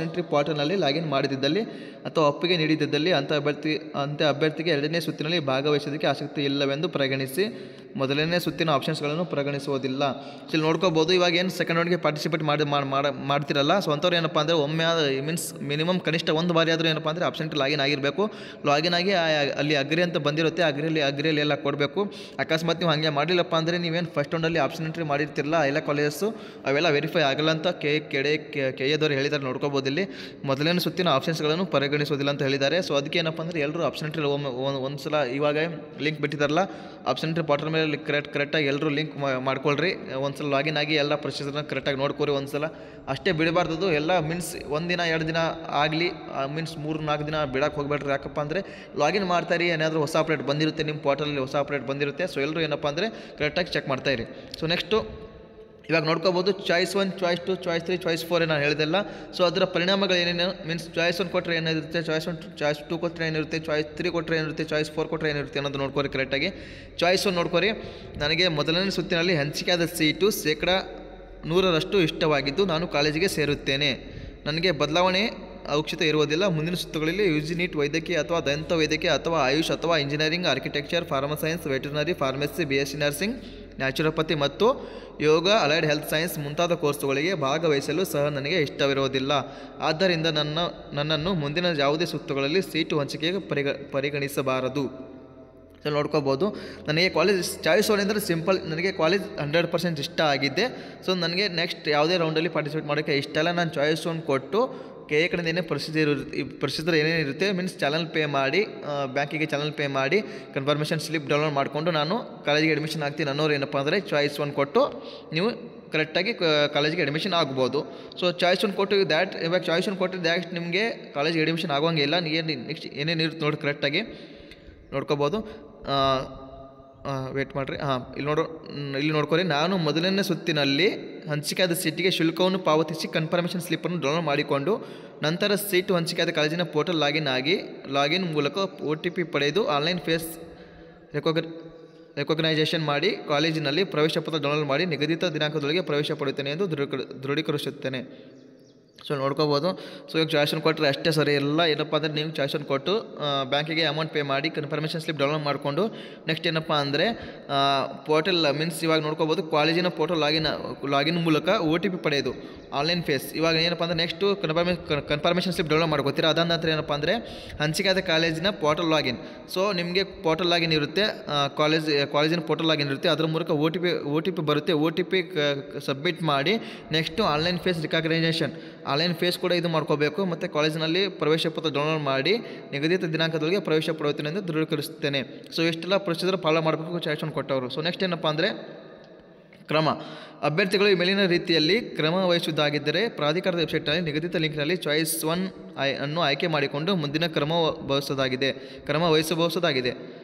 ಎಂಟ್ರಿ ಪೋರ್ಟಲ್ನಲ್ಲಿ ಲಾಗಿನ್ ಮಾಡಿದ್ದಲ್ಲಿ ಅಥವಾ ಒಪ್ಪಿಗೆ ನೀಡಿದ್ದಲ್ಲಿ ಅಂಥ ಅಭ್ಯರ್ಥಿಗೆ ಎರಡನೇ ಸುತ್ತಿನಲ್ಲಿ ಭಾಗವಹಿಸೋದಕ್ಕೆ ಆಸಕ್ತಿ ಇಲ್ಲವೆಂದು ಪರಿಗಣಿಸಿ ಮೊದಲನೇ ಸುತ್ತಿನ ಆಪ್ಷನ್ಸ್ಗಳನ್ನು ಪರಿಗಣಿಸುವುದಿಲ್ಲ. ಸೊ ಇಲ್ಲಿ ನೋಡ್ಕೋಬೋದು, ಇವಾಗ ಏನು ಸೆಕೆಂಡ್ ರೌಂಡ್ಗೆ ಪಾರ್ಟಿಸಿಪೇಟ್ ಮಾಡ್ತಿರಲ್ಲ, ಸೊ ಅಂಥವ್ರು ಏನಪ್ಪ ಅಂದರೆ ಒಮ್ಮೆ ಮೀನ್ಸ್ ಮಿನಿಮಮ್ ಕನಿಷ್ಠ ಒಂದು ಬಾರಿ ಆದರೂ ಏನಪ್ಪ ಅಂದರೆ ಆಪ್ಷನ್ ಎಂಟ್ರಿ ಲಾಗಿನ್ ಆಗಿರಬೇಕು. ಲಾಗಿನ್ ಆಗಿ ಅಲ್ಲಿ ಅಗ್ರಿ ಅಂತ ಬಂದಿರುತ್ತೆ, ಅಗ್ರಿಯಲ್ಲಿ ಎಲ್ಲ ಕೊಡಬೇಕು. ಅಕಸ್ಮಾತ್ ನೀವು ಹಾಗೆ ಮಾಡಲಿಲ್ಲಪ್ಪ ಅಂದರೆ ನೀವೇನು ಫಸ್ಟ್ ರೌಂಡಲ್ಲಿ ಆಪ್ಷನ್ ಎಂಟ್ರಿ ಮಾಡಿರ್ತಿರಲ್ಲ ಎಲ್ಲ ಕಾಲೇಜಸ್ಸು ಅವೆಲ್ಲ ವೆರಿಫೈ ಆಗಲ್ಲ ಅಂತ ಕೆಎದವ್ರು ಹೇಳಿದ್ದಾರೆ. ನೋಡ್ಕೋಬೋದು, ಇಲ್ಲಿ ಮೊದಲನೇ ಸುತ್ತಿನ ಆಪ್ಷನ್ಸ್ಗಳನ್ನು ಪರಿಗಣಿಸೋದಿಲ್ಲ ಅಂತ ಹೇಳಿದ್ದಾರೆ. ಸೊ ಅದಕ್ಕೆ ಏನಪ್ಪ ಅಂದರೆ ಎಲ್ಲರೂ ಆಪ್ಷನ್ ಎಂಟ್ರಿ ಒಂದು ಸಲ ಇವಾಗ ಲಿಂಕ್ ಬಿಟ್ಟಿದ್ದಾರಲ್ಲ ಆಪ್ಷನ್ ಎಂಟ್ರಿ ಪೋರ್ಟಲ್ ಮೇಲೆ ಕರೆಕ್ಟಾಗಿ ಎಲ್ಲರೂ ಲಿಂಕ್ ಮಾಡ್ಕೊಳ್ರಿ. ಒಂದು ಸಲ ಲಾಗಿನ್ ಆಗಿ ಎಲ್ಲ ಪ್ರೊಸೀಜರ್ನ ಕರೆಕ್ಟಾಗಿ ನೋಡ್ಕೊರಿ. ಒಂದು ಸಲ ಅಷ್ಟೇ ಬಿಡಬಾರ್ದು, ಎಲ್ಲ ಮೀನ್ಸ್ ಒಂದಿನ 2 ದಿನ ಆಗಲಿ ಮೀನ್ಸ್ 3-4 ದಿನ ಬಿಡಕ್ಕೆ ಹೋಗ್ಬೇಡ್ರಿ. ಯಾಕಪ್ಪ ಅಂದರೆ ಲಾಗಿನ್ ಮಾಡ್ತಾಯಿರಿ, ಏನಾದರೂ ಹೊಸ ಅಪ್ಡೇಟ್ ಬಂದಿರುತ್ತೆ ನಿಮ್ಮ ಪೋರ್ಟಲಲ್ಲಿ ಹೊಸ ಅಪ್ಡೇಟ್ ಬಂದಿರುತ್ತೆ. ಸೊ ಎಲ್ಲರೂ ಏನಪ್ಪ ಅಂದರೆ ಕರೆಕ್ಟಾಗಿ ಚೆಕ್ ಮಾಡ್ತಾಯಿರಿ. ಸೊ ನೆಕ್ಸ್ಟು ಇವಾಗ ನೋಡ್ಕೋಬೋದು ಚಾಯ್ಸ್ 1, ಚಾಯ್ಸ್ 2, ಚಾಯ್ಸ್ 3, ಚಾಯ್ಸ್ 4 ನಾನು ಹೇಳಿದೆಲ್ಲ. ಸೊ ಅದರ ಪರಿಣಾಮಗಳು ಏನೇನು ಮೀನ್ಸ್ ಚಾಯ್ಸ್ 1 ಕೊಟ್ಟರೆ ಏನಿರುತ್ತೆ, ಚಾಯ್ಸ್ 2 ಕೊಟ್ಟರೆ ಏನಿರುತ್ತೆ, ಚಾಯ್ಸ್ 3 ಕೊಟ್ಟರೆ ಏನಿರುತ್ತೆ, ಚಾಯ್ಸ್ 4 ಕೊಟ್ಟರೆ ಏನಿರುತ್ತೆ ಅನ್ನೋದು ನೋಡ್ಕೊರಿ ಕರೆಕ್ಟಾಗಿ. ಚಾಯ್ಸ್ 1 ನೋಡ್ಕೊರಿ, ನನಗೆ ಮೊದಲನೇ ಸುತ್ತಿನಲ್ಲಿ ಹಂಚಿಕೆಯಾದ ಸೀಟು 100% ಇಷ್ಟವಾಗಿದ್ದು ನಾನು ಕಾಲೇಜಿಗೆ ಸೇರುತ್ತೇನೆ. ನನಗೆ ಬದಲಾವಣೆ ಔಚಿತ್ಯ ಇರುವುದಿಲ್ಲ. ಮುಂದಿನ ಸುತ್ತುಗಳಲ್ಲಿ ಯುಜಿ ನೀಟ್ ವೈದ್ಯಕೀಯ ಅಥವಾ ದಂತ ವೈದ್ಯಕೀಯ ಅಥವಾ ಆಯುಷ್ ಅಥವಾ engineering, architecture, pharma science, veterinary, pharmacy, BSc nursing, naturopathy ಮತ್ತು ಯೋಗ, ಅಲೈಡ್ ಹೆಲ್ತ್ ಸೈನ್ಸ್ ಮುಂತಾದ ಕೋರ್ಸುಗಳಿಗೆ ಭಾಗವಹಿಸಲು ಸಹ ನನಗೆ ಇಷ್ಟವಿರುವುದಿಲ್ಲ. ಆದ್ದರಿಂದ ನನ್ನನ್ನು ಮುಂದಿನ ಯಾವುದೇ ಸುತ್ತುಗಳಲ್ಲಿ ಸೀಟು ಹಂಚಿಕೆಗೆ ಪರಿಗಣಿಸಬಾರದು. ಸೊ ನೋಡ್ಕೋಬೋದು, ನನಗೆ ಕಾಲೇಜ್ ಚಾಯ್ಸ್ 1 ಅಂದರೆ ಸಿಂಪಲ್, ನನಗೆ ಕಾಲೇಜ್ 100% ಇಷ್ಟ ಆಗಿದ್ದೆ. ಸೊ ನನಗೆ ನೆಕ್ಸ್ಟ್ ಯಾವುದೇ ರೌಂಡಲ್ಲಿ ಪಾರ್ಟಿಸಿಪೇಟ್ ಮಾಡೋಕ್ಕೆ ಇಷ್ಟ ಇಲ್ಲ. ನಾನು ಚಾಯ್ಸ್ 1 ಕೊಟ್ಟು KA ಕಡೆಯಿಂದ ಏನೇ ಪ್ರೊಸೀಜರ್ ಏನೇನಿರುತ್ತೆ ಮೀನ್ಸ್ ಚಾನಲ್ ಪೇ ಮಾಡಿ ಬ್ಯಾಂಕಿಗೆ ಚಾನಲ್ ಪೇ ಮಾಡಿ ಕನ್ಫರ್ಮೇಷನ್ ಸ್ಲಿಪ್ ಡೌನ್ಲೋಡ್ ಮಾಡಿಕೊಂಡು ನಾನು ಕಾಲೇಜಿಗೆ ಅಡ್ಮಿಷನ್ ಆಗ್ತೀನಿ ಅನ್ನೋರು ಏನಪ್ಪ ಅಂದರೆ ಚಾಯ್ಸ್ 1 ಕೊಟ್ಟು ನೀವು ಕರೆಕ್ಟಾಗಿ ಕಾಲೇಜಿಗೆ ಅಡ್ಮಿಷನ್ ಆಗ್ಬೋದು. ಸೊ ಚಾಯ್ಸ್ 1 ಕೊಟ್ಟು ಇವಾಗ ಚಾಯ್ಸ್ 1 ಕೊಟ್ಟು ಡ್ಯಾರೆಕ್ಟ್ ನಿಮಗೆ ಕಾಲೇಜಿಗೆ ಅಡ್ಮಿಷನ್ ಆಗೋಂಗಿಲ್ಲ. ನೆಕ್ಸ್ಟ್ ಏನೇನಿರುತ್ತೆ ನೋಡಿ ಕರೆಕ್ಟಾಗಿ ನೋಡ್ಕೋಬೋದು. ವೇಟ್ ಮಾಡಿರಿ. ಇಲ್ಲಿ ನೋಡ್ಕೊರಿ, ನಾನು ಮೊದಲನೇ ಸುತ್ತಿನಲ್ಲಿ ಹಂಚಿಕೆಯಾದ ಸೀಟಿಗೆ ಶುಲ್ಕವನ್ನು ಪಾವತಿಸಿ ಕನ್ಫರ್ಮೇಷನ್ ಸ್ಲಿಪ್ಪನ್ನು ಡೌನ್ಲೋಡ್ ಮಾಡಿಕೊಂಡು ನಂತರ ಸೀಟು ಹಂಚಿಕೆಯಾದ ಕಾಲೇಜಿನ ಪೋರ್ಟಲ್ ಲಾಗಿನ್ ಮೂಲಕ OTP ಪಡೆದು ಆನ್ಲೈನ್ ಫೇಸ್ ರೆಕಗ್ನೈಸೇಷನ್ ಮಾಡಿ ಕಾಲೇಜಿನಲ್ಲಿ ಪ್ರವೇಶ ಪತ್ರ ಡೌನ್ಲೋಡ್ ಮಾಡಿ ನಿಗದಿತ ದಿನಾಂಕದೊಳಗೆ ಪ್ರವೇಶ ಪಡೆಯುತ್ತೇನೆ ಎಂದು ದೃಢೀಕರಿಸುತ್ತೇನೆ. ಸೊ ನೋಡ್ಕೋಬೋದು. ಸೊ ಈಗ ಚಾಯ್ಸ್ 1 ಕೊಟ್ಟರೆ ಅಷ್ಟೇ ಸರಿ ಇಲ್ಲ. ಏನಪ್ಪ ಅಂದರೆ ನೀವು ಚಾಯ್ಸ್ 1 ಕೊಟ್ಟು ಬ್ಯಾಂಕಿಗೆ ಅಮೌಂಟ್ ಪೇ ಮಾಡಿ ಕನ್ಫರ್ಮೇಷನ್ ಸ್ಲಿಪ್ ಡೌನ್ಲೋಡ್ ಮಾಡಿಕೊಂಡು ನೆಕ್ಸ್ಟ್ ಏನಪ್ಪ ಅಂದರೆ ಪೋರ್ಟಲ್ ಮೀನ್ಸ್ ಇವಾಗ ನೋಡ್ಕೋಬೋದು ಕಾಲೇಜಿನ ಪೋರ್ಟಲ್ ಲಾಗಿನ್ ಮೂಲಕ OTP ಪಡೆಯೋದು ಆನ್ಲೈನ್ ಫೇಸ್. ಇವಾಗ ಏನಪ್ಪ ಅಂದರೆ ನೆಕ್ಸ್ಟು ಕನ್ಫರ್ಮೇಷನ್ ಸ್ಲಿಪ್ ಡೌನ್ಲೋಡ್ ಮಾಡ್ಕೋತೀರ. ಅದಾದ ನಂತರ ಏನಪ್ಪ ಅಂದರೆ ಹಂಚಿಕೆಯಾದ ಕಾಲೇಜಿನ ಪೋರ್ಟಲ್ ಲಾಗಿನ್. ಸೊ ನಿಮಗೆ ಪೋರ್ಟಲ್ ಲಾಗಿನ್ ಇರುತ್ತೆ, ಕಾಲೇಜಿನ ಪೋರ್ಟಲ್ ಲಾಗಿನ್ ಇರುತ್ತೆ, ಅದರ ಮೂಲಕ OTP ಬರುತ್ತೆ. OTP ಸಬ್ಮಿಟ್ ಮಾಡಿ next online face recognition online face ಕೂಡ ಇದು ಮಾಡ್ಕೋಬೇಕು. ಮತ್ತು ಕಾಲೇಜಿನಲ್ಲಿ ಪ್ರವೇಶ ಪತ್ರ ಡೌನ್ಲೋಡ್ ಮಾಡಿ ನಿಗದಿತ ದಿನಾಂಕದೊಳಗೆ ಪ್ರವೇಶ ಪಡೆಯುತ್ತೇನೆ ಎಂದು ದೃಢೀಕರಿಸುತ್ತೇನೆ. ಸೊ ಇಷ್ಟೆಲ್ಲ ಪ್ರೊಸೀಜರ್ ಫಾಲೋ ಮಾಡಬೇಕು ಚಾಯ್ಸ್ 1 ಕೊಟ್ಟವರು. ಸೊ ನೆಕ್ಸ್ಟ್ ಏನಪ್ಪ ಅಂದರೆ ಕ್ರಮ. ಅಭ್ಯರ್ಥಿಗಳು ಈ ಮೇಲಿನ ರೀತಿಯಲ್ಲಿ ಕ್ರಮ ವಹಿಸುವುದಾಗಿದ್ದರೆ ಪ್ರಾಧಿಕಾರದ ವೆಬ್ಸೈಟ್ನಲ್ಲಿ ನಿಗದಿತ ಲಿಂಕ್ನಲ್ಲಿ ಚಾಯ್ಸ್ 1 ಅನ್ನು ಆಯ್ಕೆ ಮಾಡಿಕೊಂಡು ಮುಂದಿನ ಕ್ರಮ ವಹಿಸಬಹುದಾಗಿದೆ.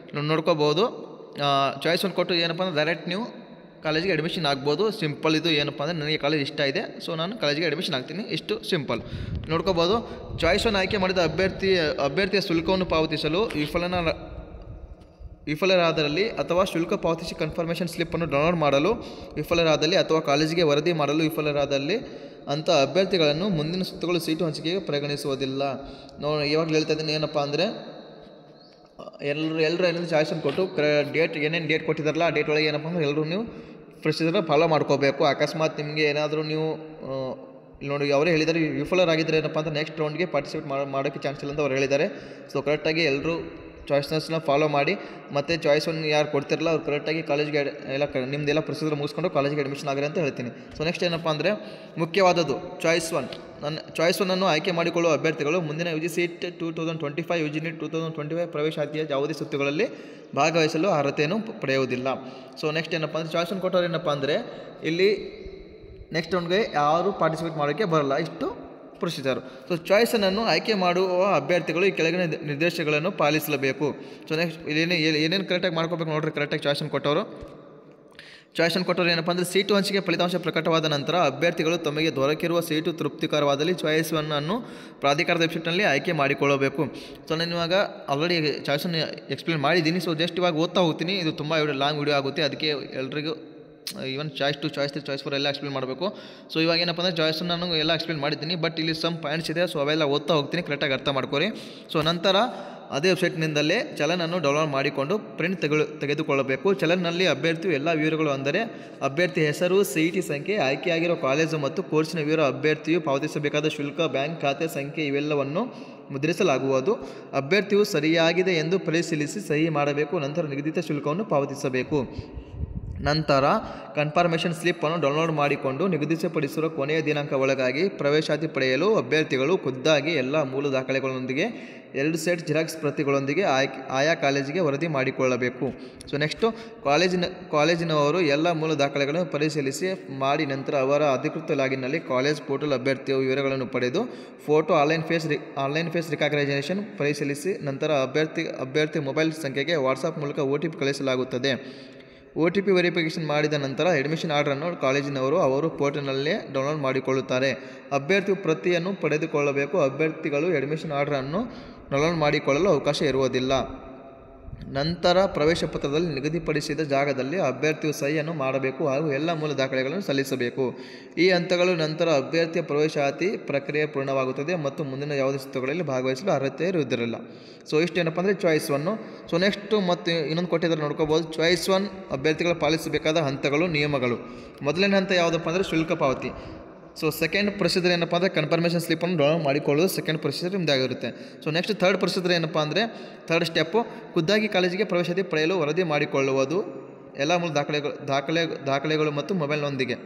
ನೋಡ್ಕೋಬೋದು. ಚಾಯ್ಸ್ 1 ಕೊಟ್ಟು ಏನಪ್ಪ ಅಂದರೆ ಡೈರೆಕ್ಟ್ ನೀವು ಕಾಲೇಜಿಗೆ ಅಡ್ಮಿಷನ್ ಆಗ್ಬೋದು. ಸಿಂಪಲ್ ಇದು. ಏನಪ್ಪ ಅಂದರೆ ನನಗೆ ಕಾಲೇಜ್ ಇಷ್ಟ ಇದೆ, ಸೊ ನಾನು ಕಾಲೇಜಿಗೆ ಅಡ್ಮಿಷನ್ ಆಗ್ತೀನಿ, ಇಷ್ಟು ಸಿಂಪಲ್. ನೋಡ್ಕೋಬೋದು. ಚಾಯ್ಸ್ 1 ಆಯ್ಕೆ ಮಾಡಿದ ಅಭ್ಯರ್ಥಿಯ ಶುಲ್ಕವನ್ನು ಪಾವತಿಸಲು ವಿಫಲರಾದಲ್ಲಿ ಅಥವಾ ಶುಲ್ಕ ಪಾವತಿಸಿ ಕನ್ಫರ್ಮೇಷನ್ ಸ್ಲಿಪ್ಪನ್ನು ಡೌನ್ಲೋಡ್ ಮಾಡಲು ವಿಫಲರಾದಲ್ಲಿ ಅಥವಾ ಕಾಲೇಜಿಗೆ ವರದಿ ಮಾಡಲು ವಿಫಲರಾದಲ್ಲಿ ಅಂಥ ಅಭ್ಯರ್ಥಿಗಳನ್ನು ಮುಂದಿನ ಸುತ್ತುಗಳು ಸೀಟು ಹಂಚಿಕೆಗೆ ಪರಿಗಣಿಸುವುದಿಲ್ಲ. ಇವಾಗಲೇ ಹೇಳ್ತಾ ಇದ್ದೀನಿ ಏನಪ್ಪ ಅಂದರೆ ಎಲ್ಲರೂ ಏನೇನು ಚಾಯ್ಸ್ 1 ಕೊಟ್ಟು ಏನೇನು ಡೇಟ್ ಕೊಟ್ಟಿದ್ದಾರಲ್ಲ ಆ ಡೇಟ್ ಒಳಗೆ ಏನಪ್ಪ ಅಂದರೆ ಎಲ್ಲರೂ ನೀವು ಪ್ರೊಸೀಜರ್ನ ಫಾಲೋ ಮಾಡ್ಕೋಬೇಕು. ಅಕಸ್ಮಾತ್ ನಿಮಗೆ ಏನಾದರೂ ನೀವು ಇಲ್ಲಿ ನೋಡಿ ಅವರೇ ಹೇಳಿದ್ದಾರೆ ವಿಫಲರಾಗಿದ್ದರೆ ಏನಪ್ಪ ಅಂತ ನೆಕ್ಸ್ಟ್ ರೌಂಡ್ಗೆ ಪಾರ್ಟಿಸಿಪೇಟ್ ಮಾಡೋಕ್ಕೆ ಚಾನ್ಸ್ ಇಲ್ಲ ಅಂತ ಅವ್ರು ಹೇಳಿದ್ದಾರೆ. ಸೊ ಕರೆಕ್ಟಾಗಿ ಎಲ್ಲರೂ ಚಾಯ್ಸ್ನ ಫಾಲೋ ಮಾಡಿ, ಮತ್ತು ಚಾಯ್ಸನ್ನು ಯಾರು ಕೊಡ್ತಿರಲ್ಲ ಅವ್ರು ಕರೆಕ್ಟಾಗಿ ಕಾಲೇಜ್ಗೆ ಎಲ್ಲ ನಿಮ್ಮದೆಲ್ಲ ಪ್ರೊಸೀಜರ್ ಮುಗಿಸ್ಕೊಂಡು ಕಾಲೇಜಿಗೆ ಅಡ್ಮಿಷನ್ ಆಗಿರಿ ಅಂತ ಹೇಳ್ತೀನಿ. ಸೊ ನೆಕ್ಸ್ಟ್ ಏನಪ್ಪ ಅಂದರೆ ಮುಖ್ಯವಾದದ್ದು ಚಾಯ್ಸ್ ಒನ್ನನ್ನು ಆಯ್ಕೆ ಮಾಡಿಕೊಳ್ಳುವ ಅಭ್ಯರ್ಥಿಗಳು ಮುಂದಿನ UG ಸೀಟ್ 2025 UG ನೀಟ್ 2025 ಪ್ರವೇಶಾತಿಯ ಯಾವುದೇ ಸುತ್ತುಗಳಲ್ಲಿ ಭಾಗವಹಿಸಲು ಅರ್ಹತೆಯನ್ನು ಪಡೆಯುವುದಿಲ್ಲ. ಸೊ ನೆಕ್ಸ್ಟ್ ಏನಪ್ಪ ಅಂದರೆ ಚಾಯ್ಸ್ ಒನ್ ಕೊಟ್ಟವ್ರು ಏನಪ್ಪ ಅಂದರೆ ಇಲ್ಲಿ ನೆಕ್ಸ್ಟ್ ರೌಂಡ್ಗೆ ಯಾರು ಪಾರ್ಟಿಸಿಪೇಟ್ ಮಾಡೋಕ್ಕೆ ಬರಲ್ಲ, ಇಷ್ಟು ಪ್ರೊಸೀಜರು. ಸೊ ಚಾಯ್ಸನ್ನು ಆಯ್ಕೆ ಮಾಡುವ ಅಭ್ಯರ್ಥಿಗಳು ಈ ಕೆಳಗಿನ ನಿರ್ದೇಶನಗಳನ್ನು ಪಾಲಿಸಲೇಬೇಕು. ಸೊ ನೆಕ್ಸ್ಟ್ ಏನೇನು ಕರೆಕ್ಟಾಗಿ ಮಾಡ್ಕೋಬೇಕು ನೋಡ್ರಿ. ಕರೆಕ್ಟಾಗಿ ಚಾಯ್ಸನ್ನು ಕೊಟ್ಟವರು ಏನಪ್ಪ ಅಂದರೆ ಸೀಟು ಹಂಚಿಕೆ ಫಲಿತಾಂಶ ಪ್ರಕಟವಾದ ನಂತರ ಅಭ್ಯರ್ಥಿಗಳು ತಮಗೆ ದೊರಕಿರುವ ಸೀಟು ತೃಪ್ತಿಕರವಾದಲ್ಲಿ ಚಾಯ್ಸನ್ನು ಪ್ರಾಧಿಕಾರದ ವೆಬ್ಸೈಟ್ನಲ್ಲಿ ಆಯ್ಕೆ ಮಾಡಿಕೊಳ್ಳಬೇಕು. ಸೊ ನಾನು ಇವಾಗ ಆಲ್ರೆಡಿ ಚಾಯ್ಸನ್ನು ಎಕ್ಸ್ಪ್ಲೇನ್ ಮಾಡಿದ್ದೀನಿ. ಸೊ ಜಸ್ಟ್ ಇವಾಗ ಓದ್ತಾ ಹೋಗ್ತೀನಿ, ಇದು ತುಂಬ ಲಾಂಗ್ ವಿಡಿಯೋ ಆಗುತ್ತೆ, ಅದಕ್ಕೆ ಎಲ್ರಿಗೂ ಈವನ್ ಚಾಯ್ಸ್ 2, ಚಾಯ್ಸ್ 3, ಚಾಯ್ಸ್ 4 ಎಲ್ಲ ಎಕ್ಸ್ಪ್ಲೇನ್ ಮಾಡಬೇಕು. ಸೊ ಇವಾಗ ಏನಪ್ಪ ಅಂದರೆ ಚಾಯ್ಸನ್ನು ನಾನು ಎಲ್ಲ ಎಕ್ಸ್ಪ್ಲೇನ್ ಮಾಡಿದ್ದೀನಿ, ಬಟ್ ಇಲ್ಲಿ ಸಮ್ ಪಾಯಿಂಟ್ಸ್ ಇದೆ. ಸೊ ಅವೆಲ್ಲ ಓದ್ತಾ ಹೋಗ್ತೀನಿ, ಕರೆಕ್ಟಾಗಿ ಅರ್ಥ ಮಾಡ್ಕೊರಿ. ಸೊ ನಂತರ ಅದೇ ವೆಬ್ಸೈಟ್ನಿಂದಲೇ ಚಲನನ್ನು ಡೌನ್ಲೋಡ್ ಮಾಡಿಕೊಂಡು ಪ್ರಿಂಟ್ ತೆಗೆದುಕೊಳ್ಳಬೇಕು. ಚಲನ್ನಲ್ಲಿ ಅಭ್ಯರ್ಥಿಯು ಎಲ್ಲ ವಿವರಗಳು ಅಂದರೆ ಅಭ್ಯರ್ಥಿ ಹೆಸರು, CET ಸಂಖ್ಯೆ, ಆಯ್ಕೆಯಾಗಿರೋ ಕಾಲೇಜು ಮತ್ತು ಕೋರ್ಸಿನ ವಿವರ, ಅಭ್ಯರ್ಥಿಯು ಪಾವತಿಸಬೇಕಾದ ಶುಲ್ಕ, ಬ್ಯಾಂಕ್ ಖಾತೆ ಸಂಖ್ಯೆ ಇವೆಲ್ಲವನ್ನು ಮುದ್ರಿಸಲಾಗುವುದು. ಅಭ್ಯರ್ಥಿಯು ಸರಿಯಾಗಿದೆ ಎಂದು ಪರಿಶೀಲಿಸಿ ಸಹಿ ಮಾಡಬೇಕು. ನಂತರ ನಿಗದಿತ ಶುಲ್ಕವನ್ನು ಪಾವತಿಸಬೇಕು. ನಂತರ ಕನ್ಫರ್ಮೇಷನ್ ಸ್ಲಿಪ್ಪನ್ನು ಡೌನ್ಲೋಡ್ ಮಾಡಿಕೊಂಡು ನಿಗದಿಪಡಿಸಿರುವ ಕೊನೆಯ ದಿನಾಂಕ ಒಳಗಾಗಿ ಪ್ರವೇಶಾತಿ ಪಡೆಯಲು ಅಭ್ಯರ್ಥಿಗಳು ಖುದ್ದಾಗಿ ಎಲ್ಲ ಮೂಲ ದಾಖಲೆಗಳೊಂದಿಗೆ 2 ಸೆಟ್ ಜಿರಾಕ್ಸ್ ಪ್ರತಿಗಳೊಂದಿಗೆ ಆಯಾ ಕಾಲೇಜಿಗೆ ವರದಿ ಮಾಡಿಕೊಳ್ಳಬೇಕು. ಸೊ ನೆಕ್ಸ್ಟು ಕಾಲೇಜಿನವರು ಎಲ್ಲ ಮೂಲ ದಾಖಲೆಗಳನ್ನು ಪರಿಶೀಲಿಸಿ ಮಾಡಿ ನಂತರ ಅವರ ಅಧಿಕೃತ ಲಾಗಿನ್ನಲ್ಲಿ ಕಾಲೇಜ್ ಪೋರ್ಟಲ್ ಅಭ್ಯರ್ಥಿಯ ವಿವರಗಳನ್ನು ಪಡೆದು ಫೋಟೋ ಆನ್ಲೈನ್ ಫೇಸ್ ರಿಕಾಗ್ನೈಸೇಷನ್ ಪರಿಶೀಲಿಸಿ ನಂತರ ಅಭ್ಯರ್ಥಿ ಮೊಬೈಲ್ ಸಂಖ್ಯೆಗೆ ವಾಟ್ಸಾಪ್ ಮೂಲಕ OTP ಕಳಿಸಲಾಗುತ್ತದೆ. OTP ವೆರಿಫಿಕೇಷನ್ ಮಾಡಿದ ನಂತರ ಅಡ್ಮಿಷನ್ ಆರ್ಡರನ್ನು ಕಾಲೇಜಿನವರು ಅವರು ಪೋರ್ಟಲ್ನಲ್ಲೇ ಡೌನ್ಲೋಡ್ ಮಾಡಿಕೊಳ್ಳುತ್ತಾರೆ. ಅಭ್ಯರ್ಥಿಯು ಪ್ರತಿಯನ್ನು ಪಡೆದುಕೊಳ್ಳಬೇಕು. ಅಭ್ಯರ್ಥಿಗಳು ಅಡ್ಮಿಷನ್ ಆರ್ಡರನ್ನು ಡೌನ್ಲೋಡ್ ಮಾಡಿಕೊಳ್ಳಲು ಅವಕಾಶ ಇರುವುದಿಲ್ಲ. ನಂತರ ಪ್ರವೇಶ ಪತ್ರದಲ್ಲಿ ನಿಗದಿಪಡಿಸಿದ ಜಾಗದಲ್ಲಿ ಅಭ್ಯರ್ಥಿಯು ಸಹಿಯನ್ನು ಮಾಡಬೇಕು ಹಾಗೂ ಎಲ್ಲ ಮೂಲ ದಾಖಲೆಗಳನ್ನು ಸಲ್ಲಿಸಬೇಕು. ಈ ಹಂತಗಳು ನಂತರ ಅಭ್ಯರ್ಥಿಯ ಪ್ರವೇಶಾತಿ ಪ್ರಕ್ರಿಯೆ ಪೂರ್ಣವಾಗುತ್ತದೆ ಮತ್ತು ಮುಂದಿನ ಯಾವುದೇ ಸುತ್ತುಗಳಲ್ಲಿ ಭಾಗವಹಿಸಲು ಅರ್ಹತೆ ಇರುವುದಿಲ್ಲ. ಸೊ ಇಷ್ಟೇನಪ್ಪ ಅಂದರೆ ಚಾಯ್ಸ್ 1. ಸೊ ನೆಕ್ಸ್ಟು ಮತ್ತು ಇನ್ನೊಂದು ಕೊಟ್ಟಿದ್ದಾರೆ ನೋಡ್ಕೋಬೋದು. ಚಾಯ್ಸ್ 1 ಅಭ್ಯರ್ಥಿಗಳು ಪಾಲಿಸಬೇಕಾದ ಹಂತಗಳು, ನಿಯಮಗಳು. ಮೊದಲನೇ ಹಂತ ಯಾವುದಪ್ಪ ಅಂದರೆ ಶುಲ್ಕ ಪಾವತಿ. ಸೊ ಸೆಕೆಂಡ್ ಪ್ರೊಸೀಜರ್ ಏನಪ್ಪ ಅಂದರೆ ಕನ್ಫರ್ಮೇಷನ್ ಸ್ಲಿಪ್ಪನ್ನು ಡೌನ್ಲೋಡ್ ಮಾಡಿಕೊಳ್ಳೋದು ಸೆಕೆಂಡ್ ಪ್ರೊಸೀಜರ್ ನಿಮ್ಮದಾಗಿರುತ್ತೆ. ಸೊ ನೆಕ್ಸ್ಟ್ ಥರ್ಡ್ ಪ್ರೊಸೀಜರ್ ಏನಪ್ಪ ಅಂದರೆ ಥರ್ಡ್ ಸ್ಟೆಪ್ಪು ಖುದ್ದಾಗಿ ಕಾಲೇಜಿಗೆ ಪ್ರವೇಶಾತಿ ಪಡೆಯಲು ವರದಿ ಮಾಡಿಕೊಳ್ಳುವುದು ಎಲ್ಲ ಮೂಲ ದಾಖಲೆಗಳು ಮತ್ತು ಮೊಬೈಲ್ನೊಂದಿಗೆ.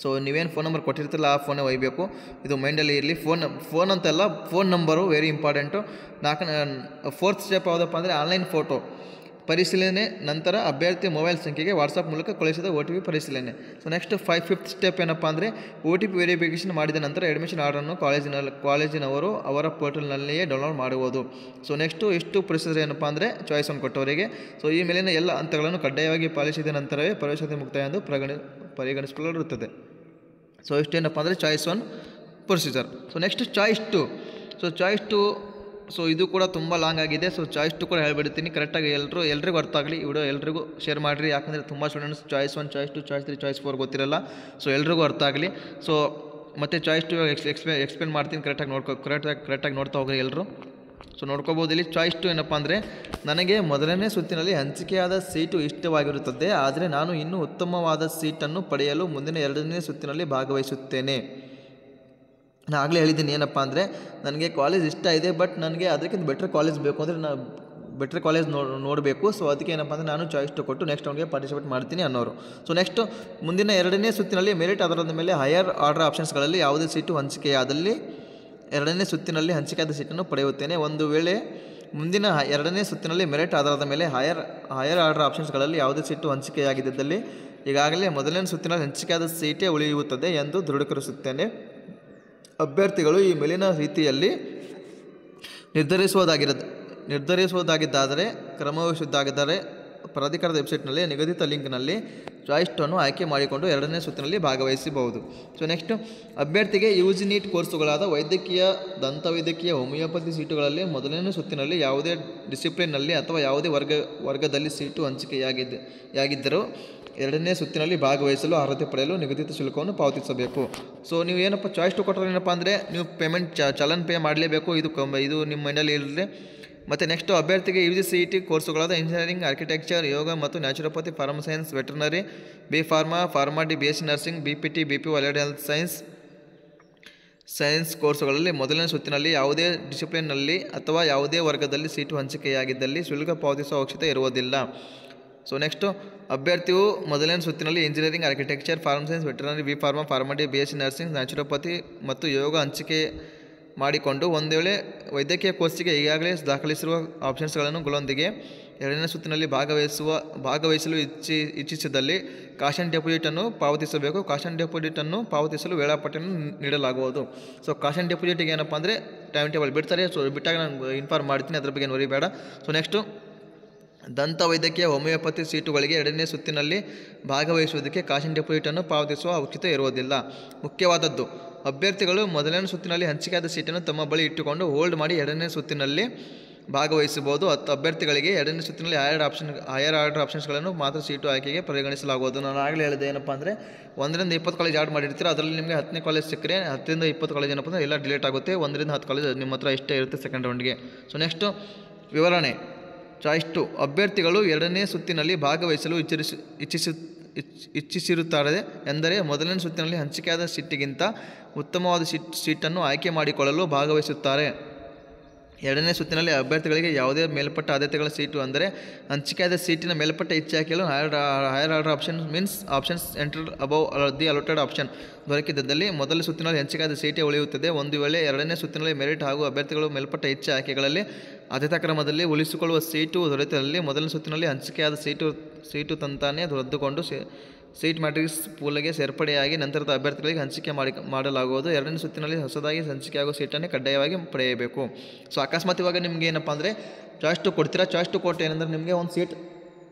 ಸೊ ನೀವೇನು ಫೋನ್ ನಂಬರ್ ಕೊಟ್ಟಿರ್ತಿಲ್ಲ ಆ ಫೋನೇ ಒಯ್ಯಬೇಕು. ಇದು ಮೈಂಡಲ್ಲಿ ಇರಲಿ. ಫೋನ್ ಅಂತೆಲ್ಲ phone number very important. Fourth step ಯಾವುದಪ್ಪ ಅಂದರೆ ಆನ್ಲೈನ್ ಫೋಟೋ ಪರಿಶೀಲನೆ ನಂತರ ಅಭ್ಯರ್ಥಿಯ ಮೊಬೈಲ್ ಸಂಖ್ಯೆಗೆ ವಾಟ್ಸಪ್ ಮೂಲಕ ಕಳಿಸಿದ OTP ಪರಿಶೀಲನೆ. ಸೊ ನೆಕ್ಸ್ಟ್ ಫಿಫ್ತ್ ಸ್ಟೆಪ್ ಏನಪ್ಪ ಅಂದರೆ OTP ವೆರಿಫಿಕೇಷನ್ ಮಾಡಿದ ನಂತರ ಅಡ್ಮಿಷನ್ ಆರ್ಡರನ್ನು ಕಾಲೇಜಿನವರು ಅವರ ಪೋರ್ಟಲ್ನಲ್ಲಿಯೇ ಡೌನ್ಲೋಡ್ ಮಾಡುವುದು. ಸೊ ನೆಕ್ಸ್ಟು ಇಷ್ಟು ಪ್ರೊಸೀಜರ್ ಏನಪ್ಪ ಅಂದರೆ ಚಾಯ್ಸ್ 1 ಕೊಟ್ಟವರಿಗೆ. ಸೊ ಈ ಮೇಲಿನ ಎಲ್ಲ ಹಂತಗಳನ್ನು ಕಡ್ಡಾಯವಾಗಿ ಪಾಲಿಸಿದ ನಂತರವೇ ಪ್ರವೇಶಾತಿ ಮುಕ್ತಾಯ ಎಂದು ಪರಿಗಣಿಸಿಕೊಳ್ಳಿರುತ್ತದೆ. ಸೊ ಇಷ್ಟೇನಪ್ಪ ಅಂದರೆ choice 1 procedure. So next choice 2. So choice 2 so ಇದು ಕೂಡ ತುಂಬ ಲಾಂಗ್ ಆಗಿದೆ. ಸೊ ಚಾಯ್ಸ್ 2 ಕೂಡ ಹೇಳ್ಬಿಡ್ತೀನಿ ಕರೆಕ್ಟಾಗಿ. ಎಲ್ರಿಗೂ ಅರ್ಥ ಆಗಲಿ ಈ ವಿಡಿಯೋ, ಎಲ್ರಿಗೂ ಶೇರ್ ಮಾಡಿರಿ. ಯಾಕಂದರೆ ತುಂಬ students choice 1, choice 2, choice 3, choice 4 ಗೊತ್ತಿರಲ್ಲ. ಸೊ ಎಲ್ರಿಗೂ ಅರ್ಥ ಆಗಲಿ. ಸೊ ಮತ್ತು ಚಾಯ್ಸ್ 2 ಎಕ್ಸ್ಪ್ಲೇನ್ ಮಾಡ್ತೀನಿ. ಕರೆಕ್ಟಾಗಿ ನೋಡ್ತಾ ಹೋಗ್ರಿ ಎಲ್ಲರೂ. ಸೊ ನೋಡ್ಕೋಬೋದು ಇಲ್ಲಿ ಚಾಯ್ಸ್ 2 ಏನಪ್ಪ ಅಂದರೆ ನನಗೆ ಮೊದಲನೇ ಸುತ್ತಿನಲ್ಲಿ ಹಂಚಿಕೆಯಾದ ಸೀಟು ಇಷ್ಟವಾಗಿರುತ್ತದೆ, ಆದರೆ ನಾನು ಇನ್ನೂ ಉತ್ತಮವಾದ ಸೀಟನ್ನು ಪಡೆಯಲು ಮುಂದಿನ 2ನೇ ಸುತ್ತಿನಲ್ಲಿ ಭಾಗವಹಿಸುತ್ತೇನೆ. ನಾನು ಆಗಲೇ ಹೇಳಿದ್ದೀನಿ ಏನಪ್ಪ ಅಂದರೆ ನನಗೆ ಕಾಲೇಜ್ ಇಷ್ಟ ಇದೆ, ಬಟ್ ನನಗೆ ಅದಕ್ಕಿಂತ ಬೆಟ್ರ್ ಕಾಲೇಜ್ ಬೇಕು ಅಂದರೆ ನಾನು ಬೆಟ್ರ್ ಕಾಲೇಜ್ ನೋಡಬೇಕು. ಸೊ ಅದಕ್ಕೆ ಏನಪ್ಪ ಅಂದರೆ ನಾನು ಚಾಯ್ಸ್ 2 ಕೊಟ್ಟು ನೆಕ್ಸ್ಟ್ ರೌಂಡ್ಗೆ ಪಾರ್ಟಿಸಿಪೇಟ್ ಮಾಡ್ತೀನಿ ಅನ್ನೋರು. ಸೊ ನೆಕ್ಸ್ಟು ಮುಂದಿನ 2ನೇ ಸುತ್ತಿನಲ್ಲಿ ಮೆರಿಟ್ ಆಧಾರದ ಮೇಲೆ ಹೈಯರ್ ಆರ್ಡರ್ ಆಪ್ಷನ್ಸ್ಗಳಲ್ಲಿ ಯಾವುದೇ ಸೀಟು ಹಂಚಿಕೆಯಾದಲ್ಲಿ 2ನೇ ಸುತ್ತಿನಲ್ಲಿ ಹಂಚಿಕೆಯಾದ ಸೀಟನ್ನು ಪಡೆಯುತ್ತೇನೆ. ಒಂದು ವೇಳೆ ಮುಂದಿನ 2ನೇ ಸುತ್ತಿನಲ್ಲಿ ಮೆರಿಟ್ ಆಧಾರದ ಮೇಲೆ ಹೈಯರ್ ಆರ್ಡರ್ ಆಪ್ಷನ್ಸ್ಗಳಲ್ಲಿ ಯಾವುದೇ ಸೀಟು ಹಂಚಿಕೆಯಾಗಿದ್ದಲ್ಲಿ ಈಗಾಗಲೇ ಮೊದಲನೇ ಸುತ್ತಿನಲ್ಲಿ ಹಂಚಿಕೆಯಾದ ಸೀಟೇ ಉಳಿಯುತ್ತದೆ ಎಂದು ದೃಢೀಕರಿಸುತ್ತೇನೆ. ಅಭ್ಯರ್ಥಿಗಳು ಈ ಮೇಲಿನ ರೀತಿಯಲ್ಲಿ ನಿರ್ಧರಿಸುವುದಾಗಿದ್ದರೆ ಕ್ರಮವಹಿಸುವುದಾಗಿದ್ದರೆ ಪ್ರಾಧಿಕಾರದ ವೆಬ್ಸೈಟ್ನಲ್ಲಿ ನಿಗದಿತ ಲಿಂಕ್ನಲ್ಲಿ ಚಾಯ್ಸ್ 2 ಆಯ್ಕೆ ಮಾಡಿಕೊಂಡು 2ನೇ ಸುತ್ತಿನಲ್ಲಿ ಭಾಗವಹಿಸಬಹುದು. ಸೊ ನೆಕ್ಸ್ಟ್ ಅಭ್ಯರ್ಥಿಗೆ UG ನೀಟ್ ಕೋರ್ಸುಗಳಾದ ವೈದ್ಯಕೀಯ, ದಂತವೈದ್ಯಕೀಯ, ಹೋಮಿಯೋಪತಿ ಸೀಟುಗಳಲ್ಲಿ ಮೊದಲನೇ ಸುತ್ತಿನಲ್ಲಿ ಯಾವುದೇ ಡಿಸಿಪ್ಲಿನ್ನಲ್ಲಿ ಅಥವಾ ಯಾವುದೇ ವರ್ಗದಲ್ಲಿ ಸೀಟು ಹಂಚಿಕೆಯಾಗಿದ್ದರೂ 2ನೇ ಸುತ್ತಿನಲ್ಲಿ ಭಾಗವಹಿಸಲು ಅರ್ಹತೆ ಪಡೆಯಲು ನಿಗದಿತ ಶುಲ್ಕವನ್ನು ಪಾವತಿಸಬೇಕು. ಸೊ ನೀವು ಏನಪ್ಪ ಚಾಯ್ಸ್ 2 ಕೊಟ್ಟರೆ ಏನಪ್ಪ ಅಂದರೆ ನೀವು ಪೇಮೆಂಟ್ ಚಲನ್ ಪೇ ಮಾಡಲೇಬೇಕು. ಇದು ನಿಮ್ಮ ಮೈಂಡಲ್ಲಿ ಇರಲಿ. ಮತ್ತು ನೆಕ್ಸ್ಟು ಅಭ್ಯರ್ಥಿಗೆ U G C E T ಕೋರ್ಸುಗಳಾದ ಇಂಜಿನಿಯರಿಂಗ್, ಆರ್ಕಿಟೆಕ್ಚರ್, ಯೋಗ ಮತ್ತು naturopathy, pharma science, veterinary, B pharma, pharma D, B S C nursing, B P T, B P allied health science ಕೋರ್ಸುಗಳಲ್ಲಿ ಮೊದಲನೇ ಸುತ್ತಿನಲ್ಲಿ ಯಾವುದೇ ಡಿಸಿಪ್ಲಿನ್ನಲ್ಲಿ ಅಥವಾ ಯಾವುದೇ ವರ್ಗದಲ್ಲಿ ಸೀಟು ಹಂಚಿಕೆಯಾಗಿದ್ದಲ್ಲಿ ಶುಲ್ಕ ಪಾವತಿಸುವ ಅವಶ್ಯಕತೆ ಇರುವುದಿಲ್ಲ. ಸೊ ನೆಕ್ಸ್ಟು ಅಭ್ಯರ್ಥಿಯು ಮೊದಲನೇ ಸುತ್ತಿನಲ್ಲಿ engineering, architecture, pharma science, veterinary, B pharma, pharma D, B S C nursing, naturopathy ಮತ್ತು ಯೋಗ ಹಂಚಿಕೆ ಮಾಡಿಕೊಂಡು ಒಂದು ವೇಳೆ ವೈದ್ಯಕೀಯ ಕೋರ್ಸಿಗೆ ಈಗಾಗಲೇ ದಾಖಲಿಸಿರುವ ಆಪ್ಷನ್ಸ್ಗಳೊಂದಿಗೆ ಎರಡನೇ ಸುತ್ತಿನಲ್ಲಿ ಭಾಗವಹಿಸಲು ಇಚ್ಛಿಸಿದಲ್ಲಿ ಕಾಷನ್ ಡೆಪಾಸಿಟನ್ನು ಪಾವತಿಸಬೇಕು. ಕಾಷನ್ ಡೆಪಾಸಿಟನ್ನು ಪಾವತಿಸಲು ವೇಳಾಪಟ್ಟಿಯನ್ನು ನೀಡಲಾಗುವುದು. ಸೊ ಕಾಷನ್ ಡೆಪಾಸಿಟಿಗೆ ಏನಪ್ಪ ಅಂದರೆ ಟೈಮ್ ಟೇಬಲ್ ಬಿಡ್ತಾರೆ. ಸೊ ಬಿಟ್ಟಾಗ ನಾನು ಇನ್ಫಾರ್ಮ್ ಮಾಡ್ತೀನಿ, ಅದ್ರ ಬಗ್ಗೆ ನೋಡಿ ಬೇಡ. ಸೊ ನೆಕ್ಸ್ಟು ದಂತ ವೈದ್ಯಕೀಯ, ಹೋಮಿಯೋಪತಿ ಸೀಟುಗಳಿಗೆ ಎರಡನೇ ಸುತ್ತಿನಲ್ಲಿ ಭಾಗವಹಿಸುವುದಕ್ಕೆ ಕಾಷನ್ ಡೆಪಾಸಿಟನ್ನು ಪಾವತಿಸುವ ಅವಶ್ಯಕತೆ ಇರುವುದಿಲ್ಲ. ಮುಖ್ಯವಾದದ್ದು, ಅಭ್ಯರ್ಥಿಗಳು ಮೊದಲನೇ ಸುತ್ತಿನಲ್ಲಿ ಹಂಚಿಕೆಯಾದ ಸೀಟನ್ನು ತಮ್ಮ ಬಳಿ ಇಟ್ಟುಕೊಂಡು ಹೋಲ್ಡ್ ಮಾಡಿ ಎರಡನೇ ಸುತ್ತಿನಲ್ಲಿ ಭಾಗವಹಿಸಬಹುದು. ಅಭ್ಯರ್ಥಿಗಳಿಗೆ ಎರಡನೇ ಸುತ್ತಿನಲ್ಲಿ ಹೈಯರ್ ಆರ್ಡರ್ ಆಪ್ಷನ್ಸ್ಗಳನ್ನು ಮಾತ್ರ ಸೀಟು ಆಯ್ಕೆಗೆ ಪರಿಗಣಿಸಲಾಗುವುದು. ನಾನು ಆಗಲೇ ಹೇಳಿದೆ ಏನಪ್ಪ ಅಂದರೆ 1ರಿಂದ 20 ಕಾಲೇಜ್ ಆ್ಯಡ್ ಮಾಡಿರ್ತೀರ, ಅದರಲ್ಲಿ ನಿಮಗೆ 10ನೇ ಕಾಲೇಜ್ ಸಿಕ್ಕರೆ 10ರಿಂದ 20 ಕಾಲೇಜ್ ಏನಪ್ಪ ಅಂದರೆ ಎಲ್ಲ ಡಿಲೇಟ್ ಆಗುತ್ತೆ. 1ರಿಂದ 10 ಕಾಲೇಜ್ ನಿಮ್ಮ ಹತ್ರ ಇಷ್ಟೇ ಇರುತ್ತೆ ಸೆಕೆಂಡ್ ರೌಂಡ್ಗೆ. ಸೊ ನೆಕ್ಸ್ಟು ವಿವರಣೆ. ಚಾಯ್ಸ್ 2, ಅಭ್ಯರ್ಥಿಗಳು ಎರಡನೇ ಸುತ್ತಿನಲ್ಲಿ ಭಾಗವಹಿಸಲು ಇಚ್ಛಿಸಿರುತ್ತಾರೆ ಎಂದರೆ ಮೊದಲನೇ ಸುತ್ತಿನಲ್ಲಿ ಹಂಚಿಕೆಯಾದ ಸೀಟಿಗಿಂತ ಉತ್ತಮವಾದ ಸೀಟನ್ನು ಆಯ್ಕೆ ಮಾಡಿಕೊಳ್ಳಲು ಭಾಗವಹಿಸುತ್ತಾರೆ. ಎರಡನೇ ಸುತ್ತಿನಲ್ಲಿ ಅಭ್ಯರ್ಥಿಗಳಿಗೆ ಯಾವುದೇ ಮೇಲ್ಪಟ್ಟ ಆದ್ಯತೆಗಳ ಸೀಟು ಅಂದರೆ ಹಂಚಿಕೆಯಾದ ಸೀಟಿನ ಮೇಲ್ಪಟ್ಟ ಇಚ್ಛೆ ಹಾಕಲು higher order options entered above the allotted option ದೊರಕಿದ್ದಲ್ಲಿ ಮೊದಲ ಸುತ್ತಿನಲ್ಲಿ ಹಂಚಿಕೆಯಾದ ಸೀಟೇ ಉಳಿಯುತ್ತದೆ. ಒಂದು ವೇಳೆ ಎರಡನೇ ಸುತ್ತಿನಲ್ಲಿ ಮೆರಿಟ್ ಹಾಗೂ ಅಭ್ಯರ್ಥಿಗಳು ಮೇಲ್ಪಟ್ಟ ಇಚ್ಛೆ ಆಯ್ಕೆಗಳಲ್ಲಿ ಆದ್ಯತಾ ಕ್ರಮದಲ್ಲಿ ಉಳಿಸಿಕೊಳ್ಳುವ ಸೀಟು ದೊರೆತಲ್ಲಿ ಮೊದಲನೇ ಸುತ್ತಿನಲ್ಲಿ ಹಂಚಿಕೆಯಾದ ಸೀಟು ತಂತಾನೇ ರದ್ದುಗೊಂಡು ಸೀಟ್ ಮ್ಯಾಟ್ರಿಕ್ಸ್ ಪೂಲ್ಗೆ ಸೇರ್ಪಡೆಯಾಗಿ ನಂತರದ ಅಭ್ಯರ್ಥಿಗಳಿಗೆ ಹಂಚಿಕೆ ಮಾಡಲಾಗುವುದು. ಎರಡನೇ ಸುತ್ತಿನಲ್ಲಿ ಹೊಸದಾಗಿ ಹಂಚಿಕೆಯಾಗುವ ಸೀಟನ್ನೇ ಕಡ್ಡಾಯವಾಗಿ ಪಡೆಯಬೇಕು. ಸೊ ಅಕಸ್ಮಾತ್ ಇವಾಗ ನಿಮ್ಗೆ ಏನಪ್ಪ ಅಂದರೆ ಚಾಯ್ಸ್ 2 ಕೊಡ್ತೀರಾ. ಚಾಯ್ಸ್ 2 ಕೊಟ್ಟು ಏನಂದರೆ ನಿಮಗೆ ಒಂದು ಸೀಟ್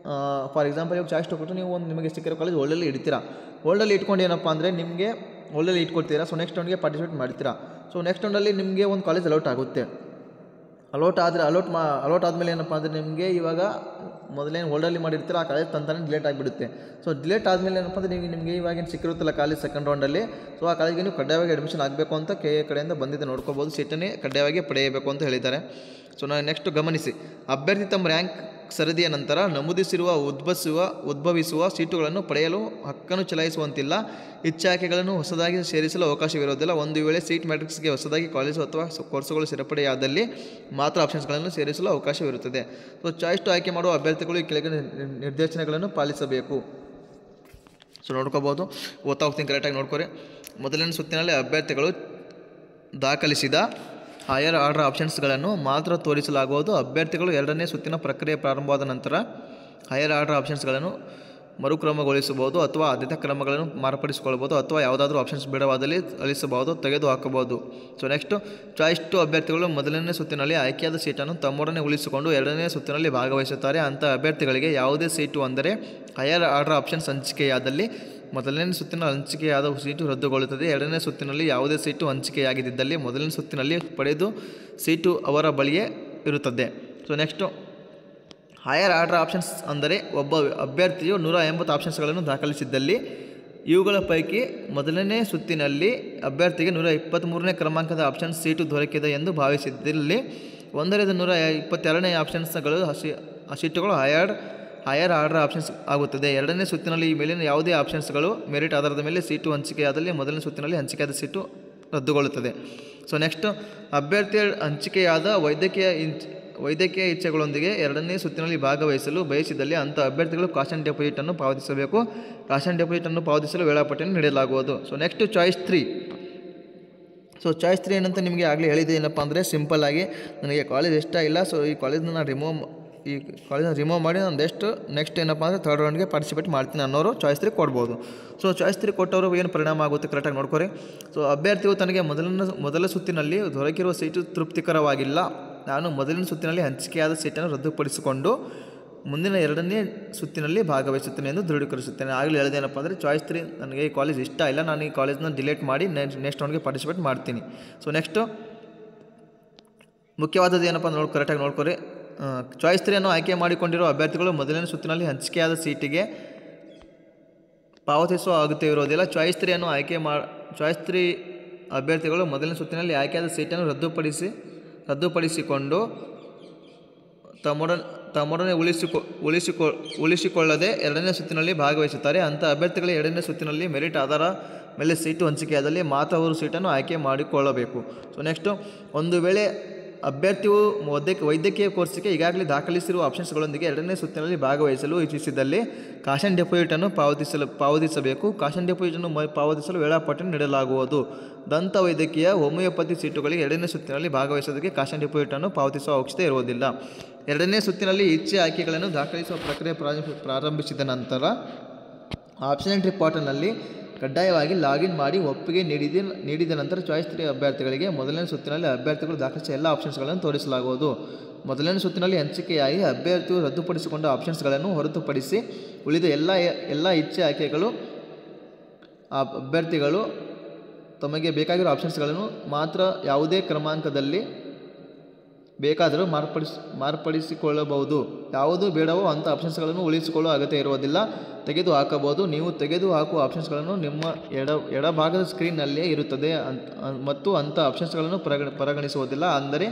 ಫಾರ್ ಎಕ್ಸಾಂಪಲ್ ಇವಾಗ ಚಾಯ್ಸ್ 2 ಕೊಟ್ಟು ನೀವು ಒಂದು ನಿಮಗೆ ಸಿಕ್ಕಿರೋ ಕಾಲೇಜ್ ಹೋಲ್ಡಲ್ಲಿ ಇಡ್ತೀರಾ. ಹೋಲ್ಡಲ್ಲಿ ಇಟ್ಕೊಂಡು ಏನಪ್ಪ ಅಂದರೆ ನಿಮಗೆ ಹೋಲ್ಡಲ್ಲಿ ಇಟ್ಕೊಡ್ತೀರಾ. ಸೊ ನೆಕ್ಸ್ಟ್ ರೌಂಡ್ಗೆ ಪಾರ್ಟಿಸಿಪೇಟ್ ಮಾಡ್ತೀರಾ. ಸೊ ನೆಕ್ಸ್ಟ್ ರೌಂಡಲ್ಲಿ ನಿಮಗೆ ಒಂದು ಕಾಲೇಜ್ ಅಲೌಟ್ ಆಗುತ್ತೆ. ಅಲೌಟ್ ಆದಮೇಲೆ ಏನಪ್ಪ ಅಂದರೆ ನಿಮಗೆ ಇವಾಗ ಮೊದಲೇನು ಹೋಲ್ಡಲ್ಲಿ ಮಾಡಿರ್ತೀರ ಆ ಕಾಲೇಜ್ ತಂತಾನೆ ಡಿಲೇಟ್ ಆಗಿಬಿಡುತ್ತೆ. ಸೊ ಡಿಲೇಟ್ ಆದಮೇಲೆ ಏನಪ್ಪ ಅಂದರೆ ನಿಮಗೆ ಇವಾಗೇನು ಸಿಕ್ಕಿರುತ್ತಲ್ಲ ಕಾಲೇಜ್ ಸೆಕೆಂಡ್ ರೌಂಡಲ್ಲಿ, ಸೊ ಆ ಕಾಲೇಜಿಗೆ ನೀವು ಕಡ್ಡಾಯವಾಗಿ ಅಡ್ಮಿಷನ್ ಆಗಬೇಕು ಅಂತ KA ಕಡೆಯಿಂದ ಬಂದಿದೆ, ನೋಡ್ಕೋಬೋದು. ಸೀಟನ್ನೇ ಕಡ್ಡಾಯವಾಗಿ ಪಡೆಯಬೇಕು ಅಂತ ಹೇಳಿದ್ದಾರೆ. ಸೊ ನಾನು ನೆಕ್ಸ್ಟ್ ಗಮನಿಸಿ, ಅಭ್ಯರ್ಥಿ ತಮ್ಮ ರ್ಯಾಂಕ್ ಸರದಿಯ ನಂತರ ನಮೂದಿಸಿರುವ ಉದ್ಭವಿಸುವ ಸೀಟುಗಳನ್ನು ಪಡೆಯಲು ಹಕ್ಕನ್ನು ಚಲಾಯಿಸುವಂತಿಲ್ಲ. ಇಚ್ಛೆ ಆಯ್ಕೆಗಳನ್ನು ಹೊಸದಾಗಿ ಸೇರಿಸಲು ಅವಕಾಶವಿರುವುದಿಲ್ಲ. ಒಂದು ವೇಳೆ ಸೀಟ್ ಮ್ಯಾಟ್ರಿಕ್ಸ್ಗೆ ಹೊಸದಾಗಿ ಕಾಲೇಜು ಅಥವಾ ಕೋರ್ಸುಗಳು ಸೇರ್ಪಡೆಯಾದಲ್ಲಿ ಮಾತ್ರ ಆಪ್ಷನ್ಸ್ಗಳನ್ನು ಸೇರಿಸಲು ಅವಕಾಶವಿರುತ್ತದೆ. ಸೊ ಚಾಯ್ಸ್ 2 ಆಯ್ಕೆ ಮಾಡುವ ಅಭ್ಯರ್ಥಿಗಳು ಈ ಕೆಳಗಿನ ನಿರ್ದೇಶನಗಳನ್ನು ಪಾಲಿಸಬೇಕು. ಸೊ ನೋಡ್ಕೋಬೋದು, ಓದ್ತಾ ಹೋಗ್ತೀನಿ, ಕರೆಕ್ಟಾಗಿ ನೋಡ್ಕೊರಿ. ಮೊದಲನೇ ಸುತ್ತಿನಲ್ಲಿ ಅಭ್ಯರ್ಥಿಗಳು ದಾಖಲಿಸಿದ ಹೈಯರ್ ಆರ್ಡರ್ ಆಪ್ಷನ್ಸ್ಗಳನ್ನು ಮಾತ್ರ ತೋರಿಸಲಾಗುವುದು. ಅಭ್ಯರ್ಥಿಗಳು ಎರಡನೇ ಸುತ್ತಿನ ಪ್ರಕ್ರಿಯೆ ಪ್ರಾರಂಭವಾದ ನಂತರ ಹೈಯರ್ ಆರ್ಡರ್ ಆಪ್ಷನ್ಸ್ಗಳನ್ನು ಮರುಕ್ರಮಗೊಳಿಸಬಹುದು ಅಥವಾ ಆದ್ಯತಾ ಕ್ರಮಗಳನ್ನು ಮಾರ್ಪಡಿಸಿಕೊಳ್ಳಬಹುದು ಅಥವಾ ಯಾವುದಾದ್ರೂ ಆಪ್ಷನ್ಸ್ ಬೇಡವಾದಲ್ಲಿ ಅಳಿಸಬಹುದು, ತೆಗೆದುಹಾಕಬಹುದು. ಸೊ ನೆಕ್ಸ್ಟು ಚಾಯ್ಸ್ 2 ಅಭ್ಯರ್ಥಿಗಳು ಮೊದಲನೇ ಸುತ್ತಿನಲ್ಲಿ ಆಯ್ಕೆಯಾದ ಸೀಟನ್ನು ತಮ್ಮೊಡನೆ ಉಳಿಸಿಕೊಂಡು ಎರಡನೇ ಸುತ್ತಿನಲ್ಲಿ ಭಾಗವಹಿಸುತ್ತಾರೆ. ಅಂಥ ಅಭ್ಯರ್ಥಿಗಳಿಗೆ ಯಾವುದೇ ಸೀಟು ಅಂದರೆ ಹೈಯರ್ ಆರ್ಡರ್ ಆಪ್ಷನ್ಸ್ ಹಂಚಿಕೆಯಾದಲ್ಲಿ ಮೊದಲನೇ ಸುತ್ತಿನ ಹಂಚಿಕೆಯಾದ ಸೀಟು ರದ್ದುಗೊಳ್ಳುತ್ತದೆ. ಎರಡನೇ ಸುತ್ತಿನಲ್ಲಿ ಯಾವುದೇ ಸೀಟು ಹಂಚಿಕೆಯಾಗಿದ್ದಲ್ಲಿ ಮೊದಲನೇ ಸುತ್ತಿನಲ್ಲಿ ಪಡೆದು ಸೀಟು ಅವರ ಬಳಿಯೇ ಇರುತ್ತದೆ. So next higher order options ಅಂದರೆ ಒಬ್ಬ ಅಭ್ಯರ್ಥಿಯು 180 ಆಪ್ಷನ್ಸ್ಗಳನ್ನು ದಾಖಲಿಸಿದ್ದಲ್ಲಿ ಇವುಗಳ ಪೈಕಿ ಮೊದಲನೇ ಸುತ್ತಿನಲ್ಲಿ ಅಭ್ಯರ್ಥಿಗೆ 123ನೇ ಕ್ರಮಾಂಕದ ಆಪ್ಷನ್ಸ್ ಸೀಟು ದೊರಕಿದೆ ಎಂದು ಭಾವಿಸಿದ್ದಲ್ಲಿ 1ರಿಂದ 122ನೇ ಆಪ್ಷನ್ಸ್ಗಳು ಸೀಟುಗಳು ಹೈಯರ್ ಆರ್ಡರ್ ಆಪ್ಷನ್ಸ್ ಆಗುತ್ತದೆ. ಎರಡನೇ ಸುತ್ತಿನಲ್ಲಿ ಈ ಮೇಲಿನ ಯಾವುದೇ ಆಪ್ಷನ್ಸ್ಗಳು ಮೆರಿಟ್ ಆಧಾರದ ಮೇಲೆ ಸೀಟು ಹಂಚಿಕೆಯಾದಲ್ಲಿ ಮೊದಲನೇ ಸುತ್ತಿನಲ್ಲಿ ಹಂಚಿಕೆಯಾದ ಸೀಟು ರದ್ದುಗೊಳ್ಳುತ್ತದೆ. ಸೊ ನೆಕ್ಸ್ಟ್ ಅಭ್ಯರ್ಥಿಯ ಹಂಚಿಕೆಯಾದ ವೈದ್ಯಕೀಯ ಇಚ್ಛೆಗಳೊಂದಿಗೆ ಎರಡನೇ ಸುತ್ತಿನಲ್ಲಿ ಭಾಗವಹಿಸಲು ಬಯಸಿದಲ್ಲಿ ಅಂಥ ಅಭ್ಯರ್ಥಿಗಳು ಕಾಷನ್ ಡೆಪಾಸಿಟನ್ನು ಪಾವತಿಸಬೇಕು. ಕಾಷನ್ ಡೆಪಾಸಿಟನ್ನು ಪಾವತಿಸಲು ವೇಳಾಪಟ್ಟಿಯನ್ನು ನೀಡಲಾಗುವುದು. So next choice 3. So choice 3 ಏನಂತ ನಿಮಗೆ ಆಗಲೇ ಹೇಳಿದೆ. ಏನಪ್ಪ ಅಂದರೆ ಸಿಂಪಲ್ಲಾಗಿ ನನಗೆ ಕಾಲೇಜ್ ಇಷ್ಟ ಇಲ್ಲ, ಸೊ ಈ ಕಾಲೇಜನ್ನ ರಿಮೂವ್ ಮಾಡಿ ನಾನು ನೆಕ್ಸ್ಟ್ ಏನಪ್ಪ ಅಂದರೆ ಥರ್ಡ್ ರೌಂಡ್ಗೆ ಪಾರ್ಟಿಸಿಪೇಟ್ ಮಾಡ್ತೀನಿ ಅನ್ನೋರು ಚಾಯ್ಸ್ 3 ಕೊಡ್ಬೋದು. ಸೊ ಚಾಯ್ಸ್ 3 ಕೊಟ್ಟವರು ಏನು ಪರಿಣಾಮ ಆಗುತ್ತೆ ಕರೆಕ್ಟಾಗಿ ನೋಡ್ಕೊರಿ. ಸೊ ಅಭ್ಯರ್ಥಿಯು ತನಗೆ ಮೊದಲ ಸುತ್ತಿನಲ್ಲಿ ದೊರಕಿರುವ ಸೀಟು ತೃಪ್ತಿಕರವಾಗಿಲ್ಲ, ನಾನು ಮೊದಲಿನ ಸುತ್ತಿನಲ್ಲಿ ಹಂಚಿಕೆಯಾದ ಸೀಟನ್ನು ರದ್ದುಪಡಿಸಿಕೊಂಡು ಮುಂದಿನ ಎರಡನೇ ಸುತ್ತಿನಲ್ಲಿ ಭಾಗವಹಿಸುತ್ತೇನೆ ಎಂದು ದೃಢೀಕರಿಸುತ್ತೇನೆ. ಆಗಲೇ ಹೇಳಿದೇನಪ್ಪ ಅಂದರೆ ಚಾಯ್ಸ್ 3 ನನಗೆ ಈ ಕಾಲೇಜ್ ಇಷ್ಟ ಇಲ್ಲ, ನಾನು ಈ ಕಾಲೇಜನ್ನ ಡಿಲೀಟ್ ಮಾಡಿ ನೆಕ್ಸ್ಟ್ ರೌಂಡ್ಗೆ ಪಾರ್ಟಿಸಿಪೇಟ್ ಮಾಡ್ತೀನಿ. ಸೊ ನೆಕ್ಸ್ಟು ಮುಖ್ಯವಾದದ್ದು ಏನಪ್ಪ ಕರೆಕ್ಟಾಗಿ ನೋಡ್ಕೊರಿ. ಚಾಯ್ಸ್ 3 ಅನ್ನು ಆಯ್ಕೆ ಮಾಡಿಕೊಂಡಿರುವ ಅಭ್ಯರ್ಥಿಗಳು ಮೊದಲನೇ ಸುತ್ತಿನಲ್ಲಿ ಹಂಚಿಕೆಯಾದ ಸೀಟಿಗೆ ಪಾವತಿಸುವ ಅಗತ್ಯವಿರುವುದಿಲ್ಲ. ಚಾಯ್ಸ್ 3 ಅಭ್ಯರ್ಥಿಗಳು ಮೊದಲನೇ ಸುತ್ತಿನಲ್ಲಿ ಆಯ್ಕೆಯಾದ ಸೀಟನ್ನು ರದ್ದುಪಡಿಸಿಕೊಂಡು ತಮ್ಮೊಡನೆ ಉಳಿಸಿಕೊಳ್ಳದೆ ಎರಡನೇ ಸುತ್ತಿನಲ್ಲಿ ಭಾಗವಹಿಸುತ್ತಾರೆ. ಅಂಥ ಅಭ್ಯರ್ಥಿಗಳು ಎರಡನೇ ಸುತ್ತಿನಲ್ಲಿ ಮೆರಿಟ್ ಆಧಾರ ಮೇಲೆ ಸೀಟು ಹಂಚಿಕೆಯಾದಲ್ಲಿ ಮಾತ್ರ ಅವರು ಸೀಟನ್ನು ಆಯ್ಕೆ ಮಾಡಿಕೊಳ್ಳಬೇಕು. ಸೊ ನೆಕ್ಸ್ಟು, ಒಂದು ವೇಳೆ ಅಭ್ಯರ್ಥಿಯು ವೈದ್ಯಕೀಯ ಕೋರ್ಸ್ಗೆ ಈಗಾಗಲೇ ದಾಖಲಿಸಿರುವ ಆಪ್ಷನ್ಸ್ಗಳೊಂದಿಗೆ ಎರಡನೇ ಸುತ್ತಿನಲ್ಲಿ ಭಾಗವಹಿಸಲು ಇಚ್ಛಿಸಿದಲ್ಲಿ ಕಾಷನ್ ಡೆಪಾಸಿಟನ್ನು ಪಾವತಿಸಬೇಕು. ಕಾಷನ್ ಡೆಪಾಸಿಟನ್ನು ಪಾವತಿಸಲು ವೇಳಾಪಟ್ಟಿ ನೀಡಲಾಗುವುದು. ದಂತ ವೈದ್ಯಕೀಯ, ಹೋಮಿಯೋಪತಿ ಸೀಟುಗಳಿಗೆ ಎರಡನೇ ಸುತ್ತಿನಲ್ಲಿ ಭಾಗವಹಿಸೋದಕ್ಕೆ ಕಾಷನ್ ಡೆಪಾಸಿಟನ್ನು ಪಾವತಿಸುವ ಅವಶ್ಯಕತೆ ಇರುವುದಿಲ್ಲ. ಎರಡನೇ ಸುತ್ತಿನಲ್ಲಿ ಇಚ್ಛೆ ಆಯ್ಕೆಗಳನ್ನು ದಾಖಲಿಸುವ ಪ್ರಕ್ರಿಯೆ ಪ್ರಾರಂಭಿಸಿದ ನಂತರ ಆಪ್ಷನ್ ಎಂಟ್ರಿ ಪೋರ್ಟಲ್ನಲ್ಲಿ ಕಡ್ಡಾಯವಾಗಿ ಲಾಗಿನ್ ಮಾಡಿ ಒಪ್ಪಿಗೆ ನೀಡಿದ ನಂತರ ಚಾಯ್ಸ್ 3 ಅಭ್ಯರ್ಥಿಗಳಿಗೆ ಮೊದಲನೇ ಸುತ್ತಿನಲ್ಲಿ ಅಭ್ಯರ್ಥಿಗಳು ದಾಖಲಿಸಿದ ಎಲ್ಲ ಆಪ್ಷನ್ಸ್ಗಳನ್ನು ತೋರಿಸಲಾಗುವುದು. ಮೊದಲನೇ ಸುತ್ತಿನಲ್ಲಿ ಹಂಚಿಕೆಯಾಗಿ ಅಭ್ಯರ್ಥಿಯು ರದ್ದುಪಡಿಸಿಕೊಂಡ ಆಪ್ಷನ್ಸ್ಗಳನ್ನು ಹೊರತುಪಡಿಸಿ ಉಳಿದ ಎಲ್ಲ ಇಚ್ಛೆ ಆಯ್ಕೆಗಳು ಅಭ್ಯರ್ಥಿಗಳು ತಮಗೆ ಬೇಕಾಗಿರೋ ಆಪ್ಷನ್ಸ್ಗಳನ್ನು ಮಾತ್ರ ಯಾವುದೇ ಕ್ರಮಾಂಕದಲ್ಲಿ ಬೇಕಾದರೂ ಮಾರ್ಪಡಿಸಿಕೊಳ್ಳಬಹುದು. ಯಾವುದು ಬೇಡವೋ ಅಂಥ ಆಪ್ಷನ್ಸ್ಗಳನ್ನು ಉಳಿಸಿಕೊಳ್ಳುವ ಅಗತ್ಯ ಇರುವುದಿಲ್ಲ, ತೆಗೆದು ಹಾಕಬಹುದು. ನೀವು ತೆಗೆದು ಹಾಕುವ ಆಪ್ಷನ್ಸ್ಗಳನ್ನು ನಿಮ್ಮ ಎಡಭಾಗದ ಸ್ಕ್ರೀನ್ನಲ್ಲಿಯೇ ಇರುತ್ತದೆ ಮತ್ತು ಅಂಥ ಆಪ್ಷನ್ಸ್ಗಳನ್ನು ಪರಿಗಣಿಸುವುದಿಲ್ಲ. ಅಂದರೆ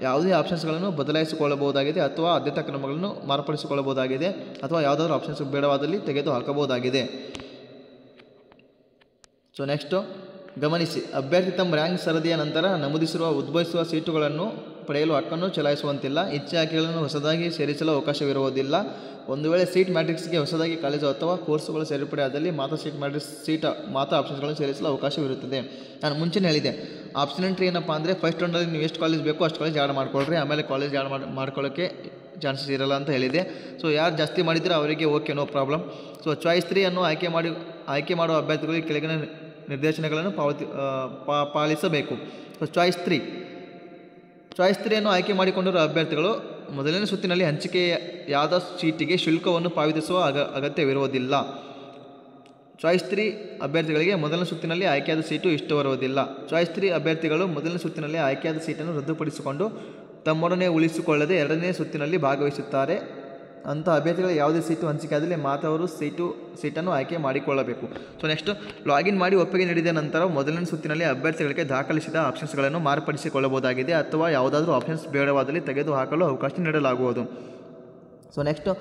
ಯಾವುದೇ ಆಪ್ಷನ್ಸ್ಗಳನ್ನು ಬದಲಾಯಿಸಿಕೊಳ್ಳಬಹುದಾಗಿದೆ ಅಥವಾ ಆದ್ಯತಾ ಕ್ರಮಗಳನ್ನು ಮಾರ್ಪಡಿಸಿಕೊಳ್ಳಬಹುದಾಗಿದೆ ಅಥವಾ ಯಾವುದಾದ್ರೂ ಆಪ್ಷನ್ಸ್ ಬೇಡವಾದಲ್ಲಿ ತೆಗೆದು ಹಾಕಬಹುದಾಗಿದೆ. ಸೊ ನೆಕ್ಸ್ಟು, ಗಮನಿಸಿ, ಅಭ್ಯರ್ಥಿ ತಮ್ಮ ರ್ಯಾಂಕ್ ಸರದಿಯ ನಂತರ ಉದ್ಭವಿಸುವ ಸೀಟುಗಳನ್ನು ಪಡೆಯಲು ಹಕ್ಕನ್ನು ಚಲಾಯಿಸುವಂತಿಲ್ಲ. ಇಚ್ಛೆ ಆಯ್ಕೆಗಳನ್ನು ಹೊಸದಾಗಿ ಸೇರಿಸಲು ಅವಕಾಶವಿರುವುದಿಲ್ಲ. ಒಂದು ವೇಳೆ ಸೀಟ್ ಮ್ಯಾಟ್ರಿಕ್ಸ್ಗೆ ಹೊಸದಾಗಿ ಕಾಲೇಜು ಅಥವಾ ಕೋರ್ಸುಗಳು ಸೇರ್ಪಡೆಯಾದಲ್ಲಿ ಮಾತ್ರ ಆಪ್ಷನ್ಸ್ಗಳನ್ನು ಸೇರಿಸಲು ಅವಕಾಶವಿರುತ್ತದೆ. ನಾನು ಮುಂಚೆನೇ ಹೇಳಿದೆ, ಆಪ್ಷನ್ ಎಂಟ್ರಿ ಏನಪ್ಪ ಅಂದರೆ ಫಸ್ಟ್ ರೌಂಡಲ್ಲಿ ನೀವು ಎಷ್ಟು ಕಾಲೇಜ್ ಬೇಕೋ ಅಷ್ಟು ಕಾಲೇಜ್ ಆ್ಯಡ್ ಮಾಡ್ಕೊಳ್ರಿ, ಆಮೇಲೆ ಕಾಲೇಜ್ ಆ್ಯಡ್ ಮಾಡ್ಕೊಳ್ಳೋಕ್ಕೆ ಚಾನ್ಸಸ್ ಇರಲ್ಲ ಅಂತ ಹೇಳಿದೆ. ಸೊ ಯಾರು ಜಾಸ್ತಿ ಮಾಡಿದರೆ ಅವರಿಗೆ okay, no problem. So choice 3 ಅನ್ನು ಆಯ್ಕೆ ಮಾಡುವ ಅಭ್ಯರ್ಥಿಗಳಿಗೆ ಕೆಳಗಿನ ನಿರ್ದೇಶನಗಳನ್ನು ಪಾಲಿಸಬೇಕು. ಸೊ ಚಾಯ್ಸ್ 3 ಅನ್ನು ಆಯ್ಕೆ ಮಾಡಿಕೊಂಡಿರುವ ಅಭ್ಯರ್ಥಿಗಳು ಮೊದಲನೇ ಸುತ್ತಿನಲ್ಲಿ ಹಂಚಿಕೆಯಾದ ಸೀಟಿಗೆ ಶುಲ್ಕವನ್ನು ಪಾವತಿಸುವ ಅಗತ್ಯವಿರುವುದಿಲ್ಲ. ಚಾಯ್ಸ್ 3 ಅಭ್ಯರ್ಥಿಗಳಿಗೆ ಮೊದಲನೇ ಸುತ್ತಿನಲ್ಲಿ ಆಯ್ಕೆಯಾದ ಸೀಟು ಇಷ್ಟವಿರುವುದಿಲ್ಲ. ಚಾಯ್ಸ್ 3 ಅಭ್ಯರ್ಥಿಗಳು ಮೊದಲನೇ ಸುತ್ತಿನಲ್ಲಿ ಆಯ್ಕೆಯಾದ ಸೀಟನ್ನು ರದ್ದುಪಡಿಸಿಕೊಂಡು ತಮ್ಮೊಡನೆ ಉಳಿಸಿಕೊಳ್ಳದೆ ಎರಡನೇ ಸುತ್ತಿನಲ್ಲಿ ಭಾಗವಹಿಸುತ್ತಾರೆ. ಅಂಥ ಅಭ್ಯರ್ಥಿಗಳು ಯಾವುದೇ ಸೀಟು ಹಂಚಿಕೆಯಾದಲ್ಲಿ ಮಾತ್ರ ಅವರು ಸೀಟನ್ನು ಆಯ್ಕೆ ಮಾಡಿಕೊಳ್ಳಬೇಕು. ಸೊ ನೆಕ್ಸ್ಟ್, ಲಾಗಿನ್ ಮಾಡಿ ಒಪ್ಪಿಗೆ ನೀಡಿದ ನಂತರ ಮೊದಲನೇ ಸುತ್ತಿನಲ್ಲಿ ಅಭ್ಯರ್ಥಿಗಳಿಗೆ ದಾಖಲಿಸಿದ ಆಪ್ಷನ್ಸ್ಗಳನ್ನು ಮಾರ್ಪಡಿಸಿಕೊಳ್ಳಬಹುದಾಗಿದೆ ಅಥವಾ ಯಾವುದಾದ್ರೂ ಆಪ್ಷನ್ಸ್ ಬೇಡವಾದಲ್ಲಿ ತೆಗೆದುಹಾಕಲು ಅವಕಾಶ ನೀಡಲಾಗುವುದು. ಸೊ ನೆಕ್ಸ್ಟು,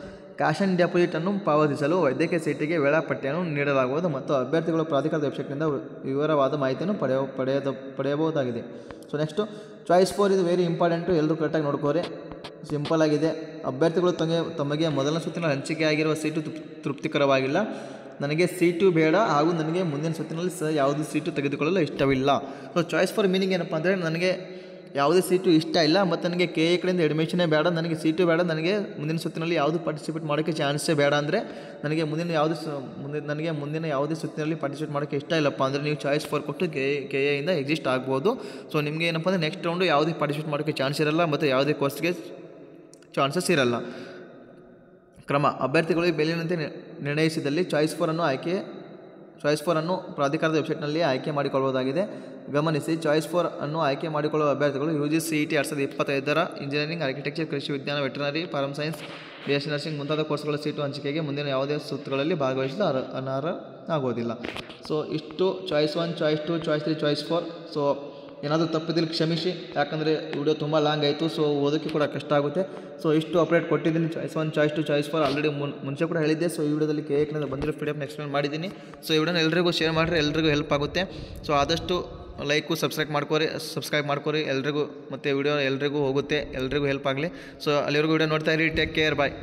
ಕಾಷನ್ ಡೆಪಾಸಿಟನ್ನು ಪಾವತಿಸಲು ವೈದ್ಯಕೀಯ ಸೀಟಿಗೆ ವೇಳಾಪಟ್ಟಿಯನ್ನು ನೀಡಲಾಗುವುದು ಮತ್ತು ಅಭ್ಯರ್ಥಿಗಳು ಪ್ರಾಧಿಕಾರದ ವೆಬ್ಸೈಟ್ನಿಂದ ವಿವರವಾದ ಮಾಹಿತಿಯನ್ನು ಪಡೆಯಬಹುದಾಗಿದೆ. ಸೊ ನೆಕ್ಸ್ಟು, ಚಾಯ್ಸ್ 4 ಇದು ವೆರಿ ಇಂಪಾರ್ಟೆಂಟು, ಎಲ್ಲರೂ ಕರೆಕ್ಟಾಗಿ ನೋಡ್ಕೋರಿ. ಸಿಂಪಲ್ ಆಗಿದೆ. ಅಭ್ಯರ್ಥಿಗಳು ತಮಗೆ ಮೊದಲನೇ ಸುತ್ತಿನಲ್ಲಿ ಹಂಚಿಕೆಯಾಗಿರುವ ಸೀಟು ತೃಪ್ತಿಕರವಾಗಿಲ್ಲ, ನನಗೆ ಸೀಟು ಬೇಡ ಹಾಗೂ ನನಗೆ ಮುಂದಿನ ಸುತ್ತಿನಲ್ಲಿ ಯಾವುದೇ ಸೀಟು ತೆಗೆದುಕೊಳ್ಳಲು ಇಷ್ಟವಿಲ್ಲ. ಸೊ ಚಾಯ್ಸ್ 4 ಮೀನಿಂಗ್ ಏನಪ್ಪ ಅಂದರೆ, ನನಗೆ ಯಾವುದೇ ಸೀಟು ಇಷ್ಟ ಇಲ್ಲ ಮತ್ತು ನನಗೆ KA ಕಡೆಯಿಂದ ಅಡ್ಮಿಷನೇ ಬೇಡ, ನನಗೆ ಸೀಟು ಬೇಡ, ನನಗೆ ಮುಂದಿನ ಸುತ್ತಿನಲ್ಲಿ ಯಾವುದು ಪಾರ್ಟಿಸಿಪೇಟ್ ಮಾಡೋಕ್ಕೆ ಚಾನ್ಸೇ ಬೇಡ ಅಂದರೆ ನನಗೆ ಮುಂದಿನ ಯಾವುದೇ ಸುತ್ತಿನಲ್ಲಿ ಪಾರ್ಟಿಸಿಪೇಟ್ ಮಾಡೋಕ್ಕೆ ಇಷ್ಟ ಇಲ್ಲಪ್ಪ ಅಂದರೆ ನೀವು ಚಾಯ್ಸ್ 4 ಕೊಟ್ಟು KA ಇಂದ ಎಕ್ಸಿಸ್ಟ್ ಆಗ್ಬೋದು. ಸೊ ನಿಮಗೆ ಏನಪ್ಪ ಅಂದರೆ ನೆಕ್ಸ್ಟ್ ರೌಂಡು ಯಾವುದೇ ಪಾರ್ಟಿಸಿಪೇಟ್ ಮಾಡೋಕ್ಕೆ ಚಾನ್ಸ್ ಇರಲ್ಲ ಮತ್ತು ಯಾವುದೇ ಕೋರ್ಸ್ಗೆ ಚಾನ್ಸಸ್ ಇರಲ್ಲ. ಕ್ರಮ, ಅಭ್ಯರ್ಥಿಗಳು ಮೇಲಿನಂತೆ ನಿರ್ಣಯಿಸಿದಲ್ಲಿ ಚಾಯ್ಸ್ 4 ಅನ್ನು ಪ್ರಾಧಿಕಾರದ ವೆಬ್ಸೈಟ್ನಲ್ಲಿ ಆಯ್ಕೆ ಮಾಡಿಕೊಳ್ಳಬಹುದಾಗಿದೆ. ಗಮನಿಸಿ, ಚಾಯ್ಸ್ 4 ಅನ್ನು ಆಯ್ಕೆ ಮಾಡಿಕೊಳ್ಳುವ ಅಭ್ಯರ್ಥಿಗಳು UGC CET 2025 ಇಂಜಿನಿಯರಿಂಗ್, ಆರ್ಕಿಟೆಕ್ಚರ್, ಕೃಷಿ ವಿಜ್ಞಾನ, veterinary, farm science, BSc nursing ಮುಂತಾದ ಕೋರ್ಸ್ಗಳ ಸೀಟು ಹಂಚಿಕೆಗೆ ಮುಂದಿನ ಯಾವುದೇ ಸುತ್ತುಗಳಲ್ಲಿ ಭಾಗವಹಿಸಲು ಅನರ್ಹರಾಗುವುದಿಲ್ಲ. ಸೊ ಇಷ್ಟು choice 1, choice 2, choice 3, choice 4. So ಏನಾದರೂ ತಪ್ಪಿದಲ್ಲಿ ಕ್ಷಮಿಸಿ, ಯಾಕಂದರೆ ವಿಡಿಯೋ ತುಂಬ ಲಾಂಗ್ ಆಯಿತು, ಸೊ ಓದೋಕ್ಕೆ ಕೂಡ ಕಷ್ಟ ಆಗುತ್ತೆ. ಸೊ ಇಷ್ಟು ಅಪ್ಡೇಟ್ ಕೊಟ್ಟಿದ್ದೀನಿ. ಚಾಯ್ಸ್ 1, ಚಾಯ್ಸ್ 2, ಚಾಯ್ಸ್ 4 ಆಲ್ರೆಡಿ ಮುಂಚೆ ಕೂಡ ಹೇಳಿದ್ದೆ. ಸೊ ಈ ವಿಡಿಯೋದಲ್ಲಿ KA ಕಡೆಯಿಂದ ಬಂದಿರೋ PDF ಎಕ್ಸ್ಪ್ಲೇನ್ ಮಾಡಿದ್ದೀನಿ. ಸೊ ಈ ವಿಡಿಯೋನ ಎಲ್ರಿಗೂ ಶೇರ್ ಮಾಡಿರಿ, ಎಲ್ರಿಗೂ ಹೆಲ್ಪ್ ಆಗುತ್ತೆ. ಸೊ ಆದಷ್ಟು ಲೈಕು ಸಬ್ಸ್ಕ್ರೈಬ್ ಮಾಡ್ಕೋರಿ ಎಲ್ರಿಗೂ, ಮತ್ತು ವಿಡಿಯೋ ಎಲ್ರಿಗೂ ಹೋಗುತ್ತೆ, ಎಲ್ರಿಗೂ ಹೆಲ್ಪ್ ಆಗಲಿ. ಸೊ ಅಲ್ಲಿವರೆಗೂ ವಿಡಿಯೋ ನೋಡ್ತಾ ಇರಿ. ಟೇಕ್ ಕೇರ್, ಬಾಯ್.